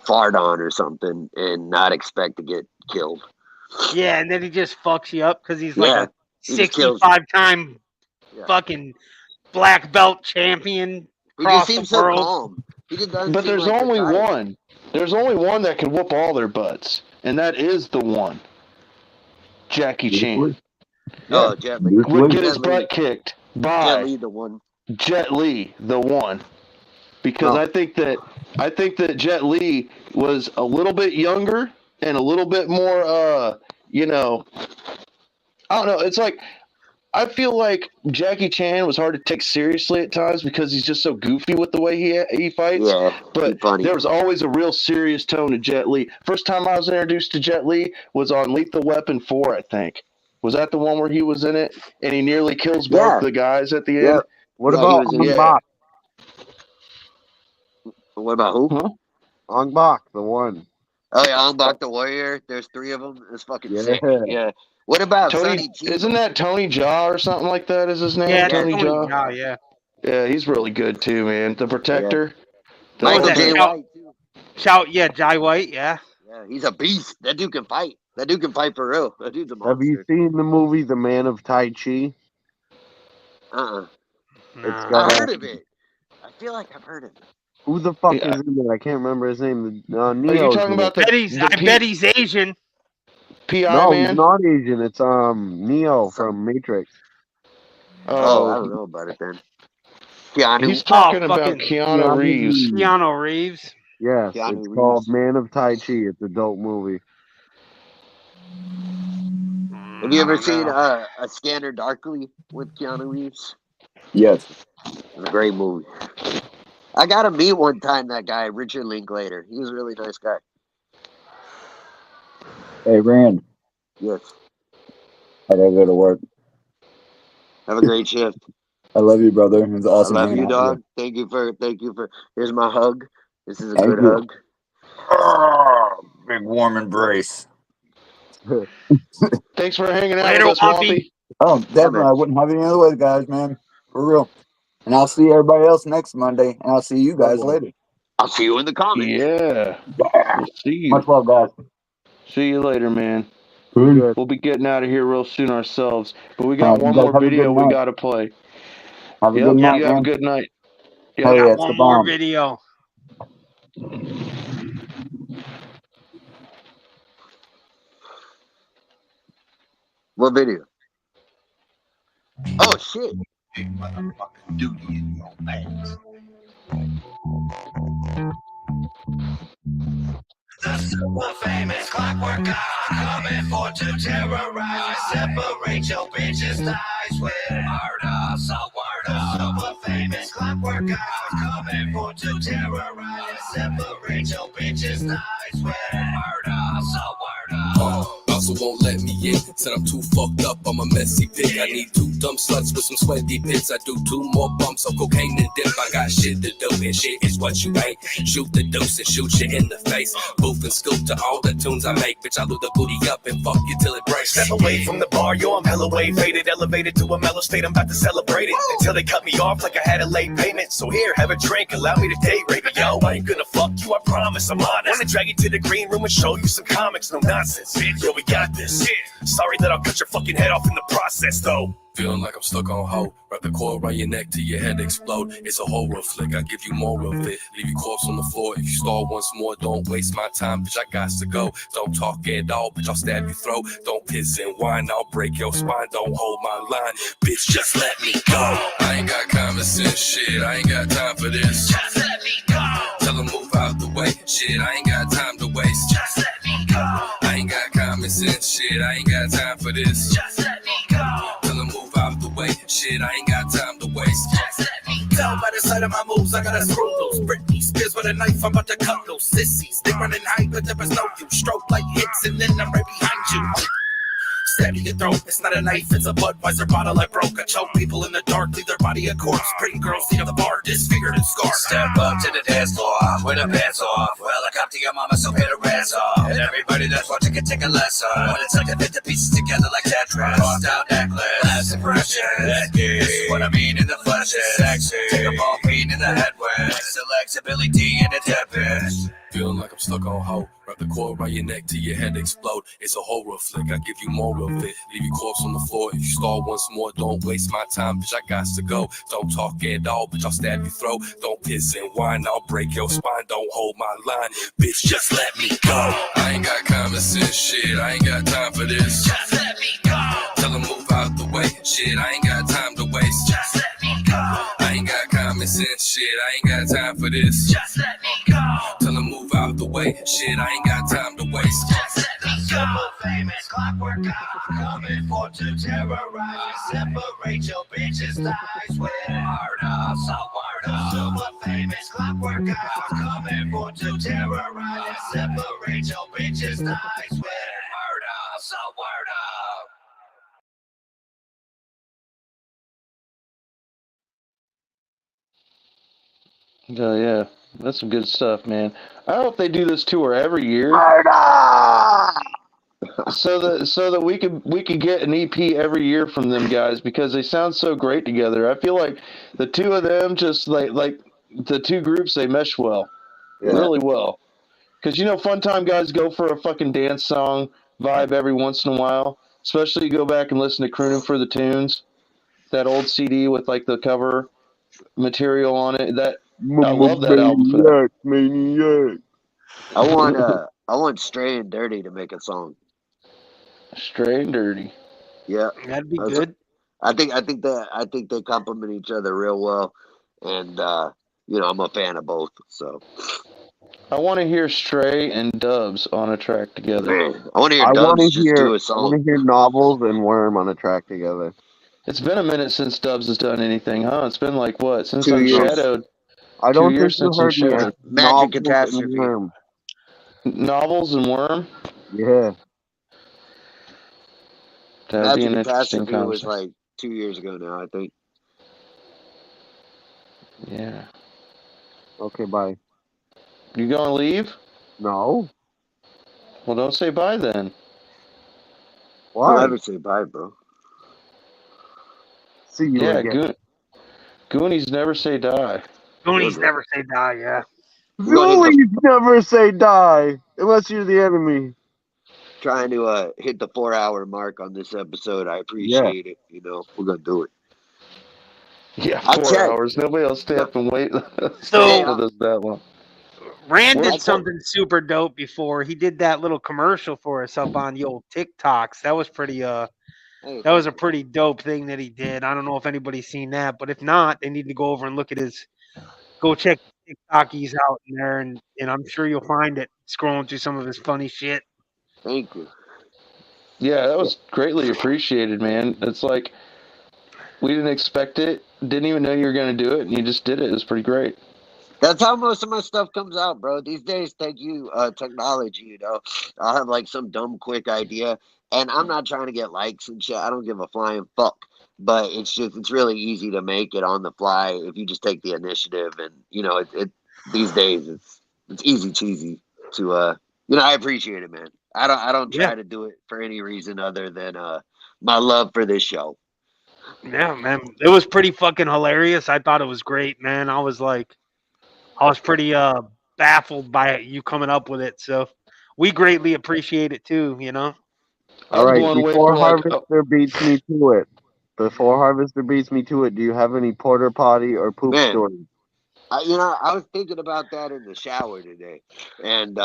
fart on or something and not expect to get killed. Yeah, and then he just fucks you up because he's like a 65-time fucking black belt champion. He just seems so calm. He just doesn't. But there's like only one. There's only one that can whoop all their butts, and that is the one. Jackie Chan. Oh, Jet Li. Would get his butt kicked by Jet Li, the one. Jet Li, the one. Because I think that Jet Li was a little bit younger and a little bit more, you know, I don't know. It's like, I feel like Jackie Chan was hard to take seriously at times because he's just so goofy with the way he fights. Yeah, but there was always a real serious tone to Jet Li. First time I was introduced to Jet Li was on Lethal Weapon 4, I think. Was that the one where he was in it and he nearly kills both the guys at the end? What about Ong Bak? What about who? Huh? Ong Bak, the one. Oh yeah, Ong Bak the Warrior. There's 3 of them. It's fucking sick. Yeah. What about Sonny Chiba? Isn't that Tony Jaa or something like that? Is his name? Yeah, Tony Jaa. Jaa. Yeah. Yeah, he's really good too, man. The Protector. Yeah. Michael J. White too. Jai White. Yeah. Yeah, he's a beast. That dude can fight. That dude can fight for real. That dude's a monster. Have you seen the movie The Man of Tai Chi? No. I heard of it. I feel like I've heard of it. Who the fuck is in there? I can't remember his name. Neo. Are you talking about I bet he's Asian. P.I. No, man? he's not Asian. It's Neo from Matrix. Oh, I don't know about it then. Keanu. He's talking about Keanu Reeves. Keanu Reeves. Yes, it's called Man of Tai Chi. It's an adult movie. Have you ever seen A Scanner Darkly with Keanu Reeves? Yes. It's a great movie. I got to meet one time that guy, Richard Linklater. He was a really nice guy. Hey, Rand. Yes. I gotta go to work. Have a great shift. I love you, brother. It was awesome. I love you, dog. Thank you for. Here's my hug. This is a good hug. Oh, big warm embrace. Thanks for hanging out Later, with us, Wampy. Oh, definitely. I wouldn't have it any other way, guys, man. For real. And I'll see everybody else next Monday, and I'll see you guys later. I'll see you in the comments. Yeah. We'll see you. Much love, guys. See you later, man. Good. We'll be getting out of here real soon ourselves. But we got one more video we got to play. Have a good night, you have a good night. Yeah, oh, yeah, one more video. What video? Oh, shit. Big motherfucking duty in your pants. The super famous clockwork god coming for to terrorize. Separate your bitches' thighs with murder. So word up. Super famous clockwork god coming for to terrorize. Separate your bitches' thighs with murder. So word up. Also won't let me in. Said I'm too fucked up, I'm a messy pig. I need 2 dumb sluts with some sweaty tits. I do 2 more bumps of cocaine and dip. I got shit to do and shit is what you ain't. Shoot the deuce and shoot you in the face. Booth and scoop to all the tunes I make. Bitch, I load the booty up and fuck you till it breaks. Step away from the bar, yo, I'm hella way faded. Elevated to a mellow state, I'm about to celebrate it. Until they cut me off like I had a late payment. So here, have a drink, allow me to date rape it. Yo, I ain't gonna fuck you, I promise, I'm honest. Wanna drag you to the green room and show you some comics, no nonsense. Yo, we got this. Sorry that I'll cut your fucking head off in the process, though. Feeling like I'm stuck on hold. Wrap the cord around your neck till your head explode. It's a horror flick, I give you more of it. Leave your corpse on the floor if you stall once more. Don't waste my time, bitch, I got to go. Don't talk at all, bitch, I'll stab your throat. Don't piss and whine, I'll break your spine. Don't hold my line, bitch, just let me go. I ain't got common sense, shit, I ain't got time for this. Just let me go. Tell them move out the way, shit, I ain't got time to waste. Just let me go. I ain't got common sense, shit, I ain't got time for this. Just let me go. Tell them move out the way, shit, I ain't got time to waste. Just let me go. By the side of my moves, I gotta screw loose. Britney Spears with a knife, I'm about to cut those sissies. They running high, but there was no use. Stroke like hits, and then I'm right behind you. Stab in your throat, it's not a knife, it's a Budweiser bottle I broke. I choke people in the dark, leave their body a corpse. Pretty girls see on the bar, disfigured and scarred. Step up to the dance floor with the pants off. Well, I come to your mama, so pay the rest off. And everybody that's watching can take a lesson. What it's like to fit the pieces together like Tetris. Crossed out necklace, last impression. That is what I mean in the flesh is sexy. Take a ball beat in the headwind. Selects a Billy D in the Tempest. Feeling like I'm stuck on hold. Wrap the cord around your neck till your head explode. It's a horror flick, I give you more of it. Leave your corpse on the floor if you stall once more. Don't waste my time, bitch, I got to go. Don't talk at all, bitch, I'll stab your throat. Don't piss and whine, I'll break your spine. Don't hold my line, bitch, just let me go. I ain't got common sense, shit, I ain't got time for this. Just let me go. Tell them move out the way, shit, I ain't got time to waste. Just let me go. I ain't got common sense, shit, I ain't got time for this. Just let me go. Tell them move out the way, shit, I ain't got time to waste. Just let me go. Super famous clockwork cop coming for to terrorize. Separate your bitches' thighs with murder, so murder. Super famous clockwork cop coming for to terrorize. Separate your bitches' thighs with murder, so murder. Oh yeah, that's some good stuff, man. I hope they do this tour every year, so that we could get an EP every year from them guys, because they sound so great together. I feel like the two of them, just like the two groups, they mesh well, really well. Because Fun Time guys go for a fucking dance song vibe every once in a while. Especially you go back and listen to Croonin' for the Tunes, that old CD with like the cover material on it. I love that album for that. Maniac. I want Stray and Dirty to make a song. Straight and Dirty. Yeah, That'd be good. I think they complement each other real well, and I'm a fan of both. So I want to hear Stray and Dubs on a track together. man, I want to hear Dubs just do a I song. want to hear Novels and Worm on a track together. It's been a minute since Dubs has done anything, huh? It's been like what? Since 2 years. Unshadowed. I don't 2 think years you since heard me. Unshadowed. Magic Novels Catastrophe. and Worm. Novels and Worm? Yeah. That'd be Magic an interesting Catastrophe was concept. like 2 years ago now, I think. Yeah. Okay, bye. You gonna leave? No. Well, don't say bye then. Why? Don't ever say bye, bro. See you Yeah, again. Goonies never say die. Goonies never say die, yeah. Ghoulies never say die unless you're the enemy. Trying to hit the 4-hour mark on this episode. I appreciate it. We're gonna do it. Yeah, I'll 4 check. hours. Nobody else stay up and wait So- with us that long. Rand did something super dope before. He did that little commercial for us up on the old TikToks. That was pretty that was a pretty dope thing that he did. I don't know if anybody's seen that, but if not, they need to go over and go check TikTok he's out in there, and I'm sure you'll find it scrolling through some of his funny shit. Thank you. Yeah, that was greatly appreciated, man. It's like we didn't expect it, didn't even know you were going to do it, and you just did it. It was pretty great. That's how most of my stuff comes out, bro. These days, thank you, technology, I'll have like some dumb, quick idea, and I'm not trying to get likes and shit. I don't give a flying fuck. But it's really easy to make it on the fly if you just take the initiative, and these days it's easy cheesy to I appreciate it, man. I don't try to do it for any reason other than my love for this show. Yeah, man. It was pretty fucking hilarious. I thought it was great, man. I was pretty baffled by you coming up with it. So we greatly appreciate it too, All was right, blown away before for like Harvester beats me to it. Before Harvester beats me to it, do you have any porter potty or poop Man, stories? I was thinking about that in the shower today, and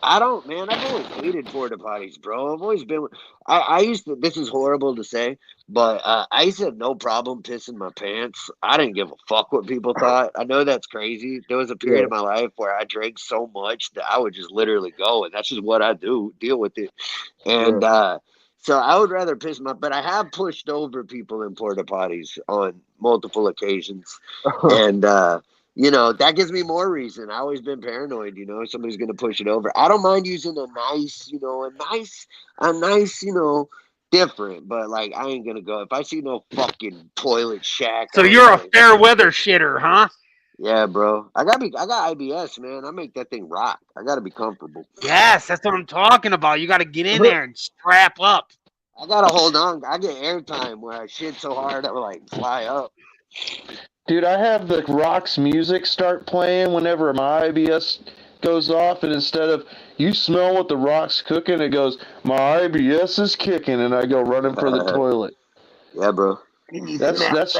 I don't, man. I've always hated porta potties, bro. I've always been. I used to. This is horrible to say, but I used to have no problem pissing my pants. I didn't give a fuck what people thought. I know that's crazy. There was a period Yeah, of my life where I drank so much that I would just literally go, and that's just what I do. Deal with it. yeah. And so I would rather piss my. But I have pushed over people in porta potties on multiple occasions, and that gives me more reason. I always been paranoid, somebody's gonna push it over. I don't mind using a nice, different, but like I ain't gonna go if I see no fucking toilet shack. So you're a fair weather shitter, huh? Yeah, bro. I got IBS, man. I make that thing rock. I gotta be comfortable. Yes, that's what I'm talking about. You got to get in there and strap up. I gotta hold on. I get airtime where I shit so hard I like fly up. Dude, I have the Rock's music start playing whenever my IBS goes off, and instead of "you smell what the Rock's cooking," it goes "my IBS is kicking," and I go running for the toilet. Yeah, bro. That's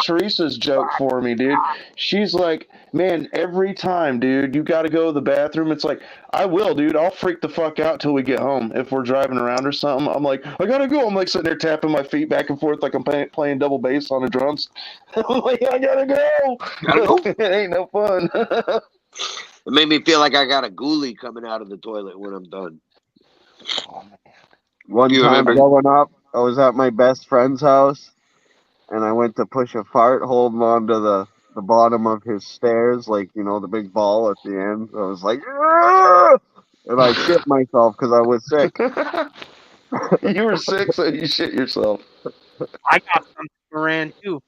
Teresa's joke for me, dude. She's like, man, every time, dude, you got to go to the bathroom. It's like, I will, dude. I'll freak the fuck out till we get home. If we're driving around or something, I'm like, I gotta go. I'm like sitting there tapping my feet back and forth like I'm playing double bass on the drums. I'm like, I gotta go. It ain't no fun. It made me feel like I got a ghoulie coming out of the toilet when I'm done. One You time remember? growing up, I was at my best friend's house, and I went to push a fart holding on to the bottom of his stairs, like, the big ball at the end. I was like, "Ah!" And I shit myself because I was sick. You were sick, so you shit yourself. I got something for Rand too.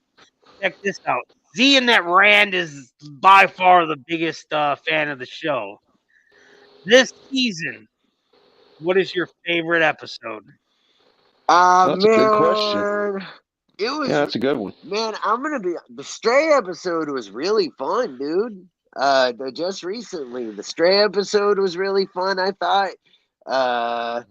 Check this out. Seeing that Rand is by far the biggest fan of the show. This season, what is your favorite episode? That's a good question. Man. It was, Yeah, that's a good one. man, the Stray episode was really fun, dude. Just recently, the Stray episode was really fun, I thought.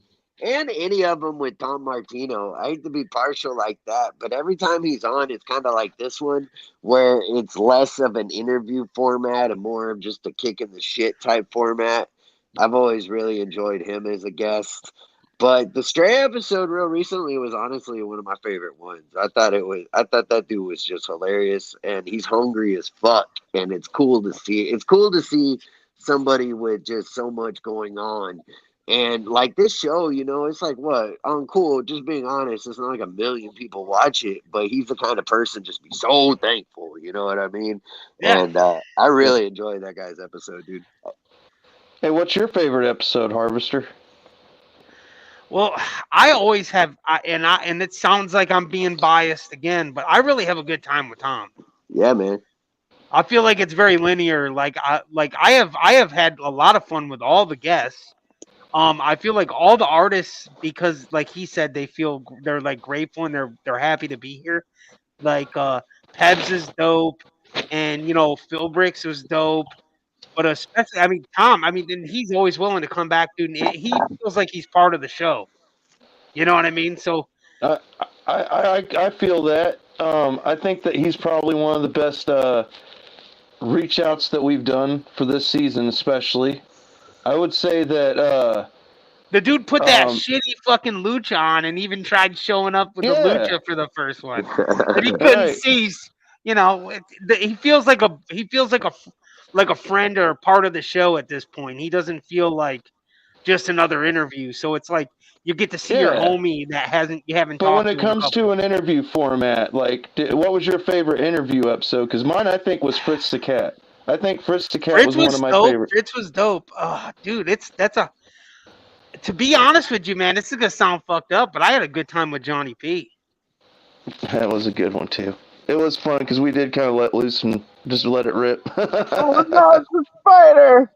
And any of them with Tom Martino. I hate to be partial like that, but every time he's on, it's kind of like this one, where it's less of an interview format and more of just a kick in the shit type format. I've always really enjoyed him as a guest. But the Stray episode real recently was honestly one of my favorite ones. I thought that dude was just hilarious, and he's hungry as fuck, and it's cool to see. It's cool to see somebody with just so much going on. And like this show, it's like what? Cool, just being honest, it's not like a million people watch it, but he's the kind of person just be so thankful, you know what I mean? Yeah. And I really enjoyed that guy's episode, dude. Hey, what's your favorite episode, Harvester? Well, I always have, and it sounds like I'm being biased again, but I really have a good time with Tom. Yeah, man. I feel like it's very linear. I have had a lot of fun with all the guests. I feel like all the artists, because like he said, they're like grateful and they're happy to be here. Like Pebs is dope, and Phil Bricks was dope. But especially, I mean, Tom. I mean, and he's always willing to come back, dude. And he feels like he's part of the show. You know what I mean? So I I feel that. I think that he's probably one of the best reach outs that we've done for this season, especially. I would say that. the dude put that shitty fucking lucha on, and even tried showing up with the lucha for the first one, but he couldn't Right. see. He feels like a friend or a part of the show at this point. He doesn't feel like just another interview. So it's like you get to see your Yeah. homie that you haven't But talked when to it in a comes couple. to an interview format, like, what was your favorite interview episode? Because mine, I think, was Fritz the Cat. I think Fritz the Cat was one of my Dope. favorites. Fritz was dope. Dude, to be honest with you, man, this is gonna sound fucked up, but I had a good time with Johnny P. That was a good one too. It was fun because we did kind of let loose and just let it rip. Oh no, it's a spider!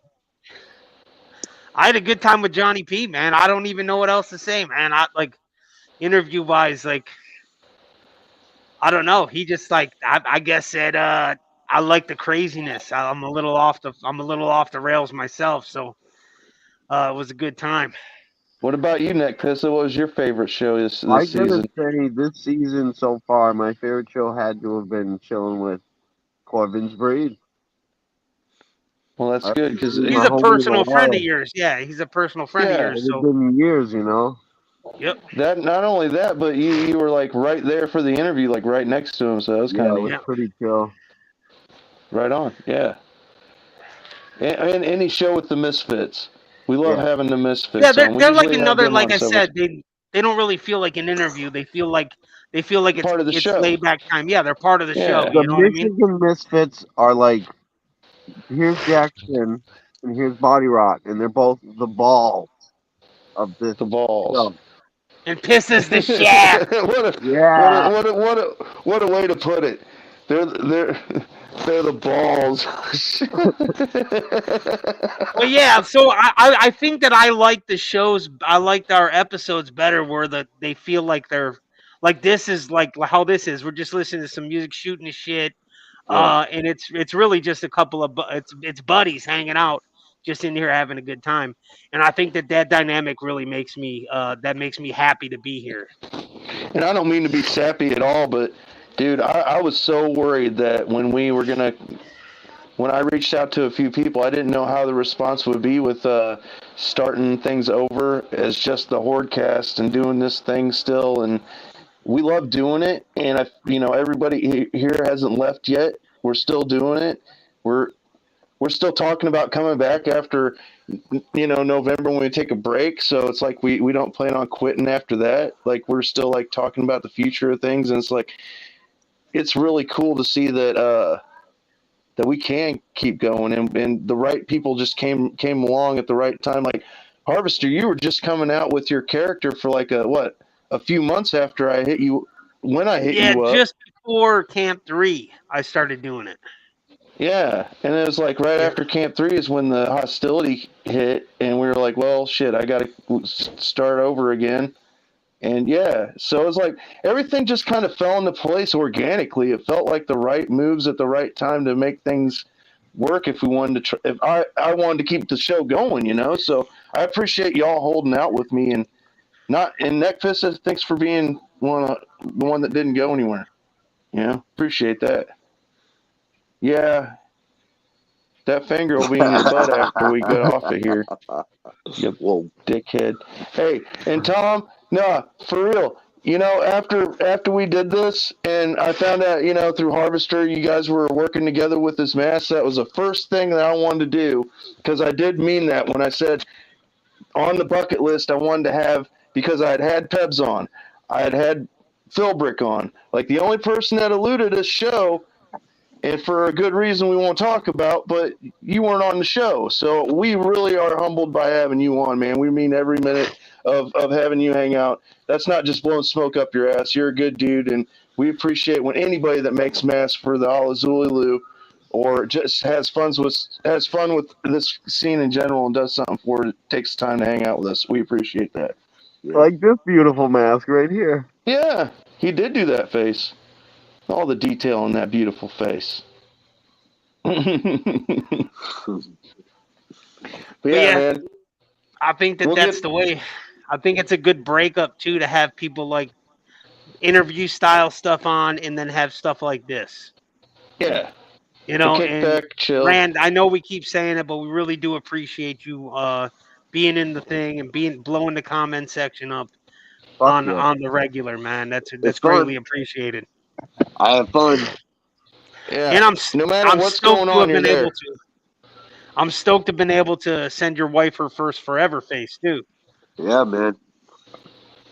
I had a good time with Johnny P, man. I don't even know what else to say, man. I like interview wise, like I don't know. He just I guess said I like the craziness. I'm a little off the rails myself, so it was a good time. What about you, Nick Pissa? What was your favorite show this I'm gonna season? say this season so far, my favorite show had to have been chilling with Corbin's Breed. Well, that's good because He's He's my a homie of a personal friend of while. yours. Yeah, he's a personal friend of yeah, yours. It had So, been years, you know. yep. that not only that, but you were like right there for the interview, like right next to him. So that was kind Yeah, of it was neat. Yeah. pretty chill. Right on. Yeah. And any show with the Misfits. We love Yeah, having the Yeah, Misfits they're on. We they're like usually have another. them Like on I several said, they don't really feel like an interview. They feel like part of the it's show. laid back time. Yeah, they're part of the show. Yeah. the You know what I mean? Michigan Misfits are like, here's Jackson and here's Body Rock, and they're both the balls of this The balls. show. And pisses the shaft. Yeah. What a way to put it. They're they're the balls. Well, yeah. So I think that I like the shows. I liked our episodes better where they feel like they're like this is like how this is. We're just listening to some music, shooting the shit, Yeah. and it's really just a couple of it's buddies hanging out, just in here having a good time. And I think that dynamic really makes me happy to be here. And I don't mean to be sappy at all, but dude, I was so worried that when I reached out to a few people, I didn't know how the response would be with starting things over as just the Hordecast and doing this thing still. And we love doing it. And everybody here hasn't left yet. We're still doing it. We're still talking about coming back after November when we take a break. So it's like we don't plan on quitting after that. Like we're still like talking about the future of things, and it's like it's really cool to see that we can keep going, and the right people just came along at the right time. Like Harvester, you were just coming out with your character for like a few months after I hit you when I hit Yeah, you up. just before Camp 3, I started doing it. Yeah, and it was like right Yeah. after Camp 3 is when the hostility hit, and we were like, well, shit, I got to start over again. And yeah, so it was like everything just kind of fell into place organically. It felt like the right moves at the right time to make things work if we wanted to if I wanted to keep the show going, So I appreciate y'all holding out with me and Neckfist says thanks for being the one that didn't go anywhere. Appreciate that. Yeah, that finger will be in your butt after we get off of here. You Whoa. dickhead. Hey, and Tom, nah, for real. After we did this, and I found out, through Harvester, you guys were working together with this mask. That was the first thing that I wanted to do, because I did mean that when I said on the bucket list I wanted to have, because I had Pebs on, I had Philbrick on. Like the only person that eluded this show, and for a good reason we won't talk about, but you weren't on the show. So we really are humbled by having you on, man. We mean every minute of having you hang out. That's not just blowing smoke up your ass. You're a good dude, and we appreciate when anybody that makes masks for the Alazulu or just has fun with this scene in general and does something for it, takes time to hang out with us. We appreciate that. Like this beautiful mask right here. Yeah, he did do that face. All the detail in that beautiful face. But yeah, man. I think that's the way. I think it's a good breakup too to have people like interview style stuff on, and then have stuff like this. Yeah. And back, chill. Rand, I know we keep saying it, but we really do appreciate you being in the thing and blowing the comment section up on the regular, man. That's greatly appreciated. I have fun. Yeah. And no matter what's going on, you're there. I'm stoked to have been able to send your wife her first forever face too. Yeah, man.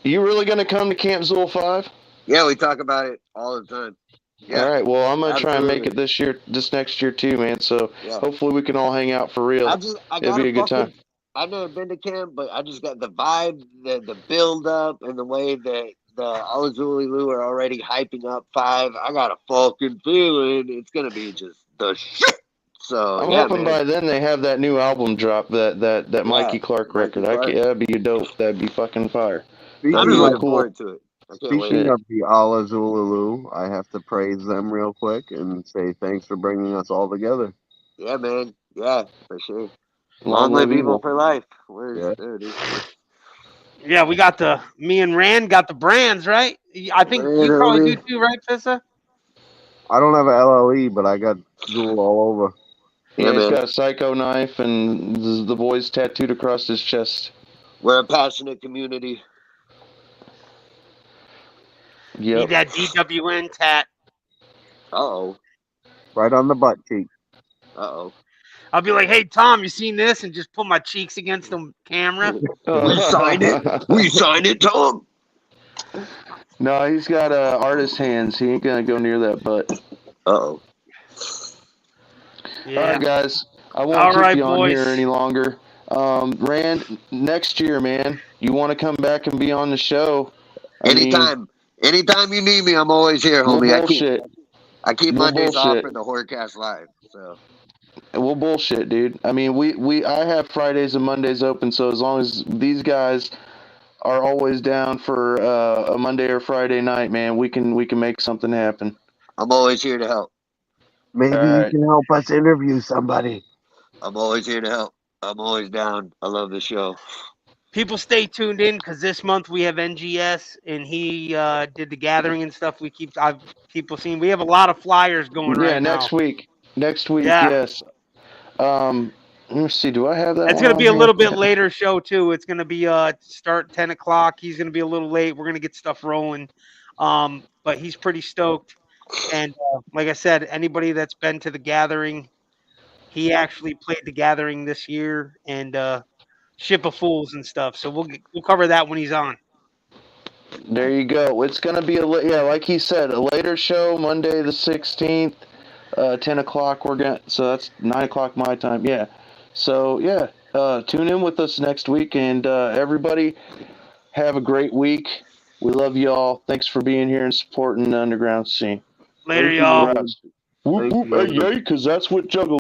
You really gonna come to Camp Zool 5? Yeah, we talk about it all the time. Yeah. All right. Well, I'm gonna try and make it this next year too, man. So hopefully we can all hang out for real. It'll be a good time. I've never been to camp, but I just got the vibe, the build up, and the way that the Alazulu are already hyping up 5. I got a fucking feeling it's gonna be just the shit. So I'm hoping by then they have that new album drop, that Mikey Clark record. That'd be dope. That'd be fucking fire. I'm looking forward to it. Speaking of the Alazulu, I have to praise them real quick and say thanks for bringing us all together. Yeah, man. Yeah, for sure. Long live evil for life. Yeah. Yeah, we got me and Rand got the brands, right? I think Man, you probably do homie. too, right, Fissa? I don't have a LLE, but I got Jewel all over. Yeah, Yeah, he's man. got a psycho knife and the boys tattooed across his chest. We're a passionate community. Need Yep. that DWN tat. Uh-oh. Right on the butt cheek. Uh-oh. I'll be like, hey, Tom, you seen this? And just put my cheeks against the camera. We signed it. We signed it, Tom. No, he's got artist hands. He ain't gonna go near that butt. Uh-oh. Yeah. All right, guys. I won't All keep right, you on boys. here any longer. Rand, next year, man, you want to come back and be on the show? Anytime you need me, I'm always here, We'll homie. bullshit. I keep We'll Mondays off bullshit. for the Hordecast Live. So We'll bullshit, dude. I mean, I have Fridays and Mondays open, so as long as these guys are always down for a Monday or Friday night, man, we can make something happen. I'm always here to help. Maybe All you right. can help us interview somebody. I'm always here to help. I'm always down. I love the show. People stay tuned in because this month we have NGS and he did the gathering and stuff. I've people seen. We have a lot of flyers going Yeah, right now. next week. Next week, Yeah. yes. Let me see. Do I have that It's one gonna on be a here? little bit later show too. It's gonna be start 10 o'clock. He's gonna be a little late. We're gonna get stuff rolling. But he's pretty stoked. And like I said, anybody that's been to the gathering, he actually played the gathering this year and Ship of Fools and stuff. So we'll cover that when he's on. There you go. It's gonna be like he said, a later show, Monday the 16th, 10 o'clock. So that's 9 o'clock my time. Yeah. So yeah, tune in with us next week, and everybody have a great week. We love you all. Thanks for being here and supporting the underground scene. Later, Thank you, y'all. man. Whoop Thank whoop, you, hey man. yay, because that's what Juggle.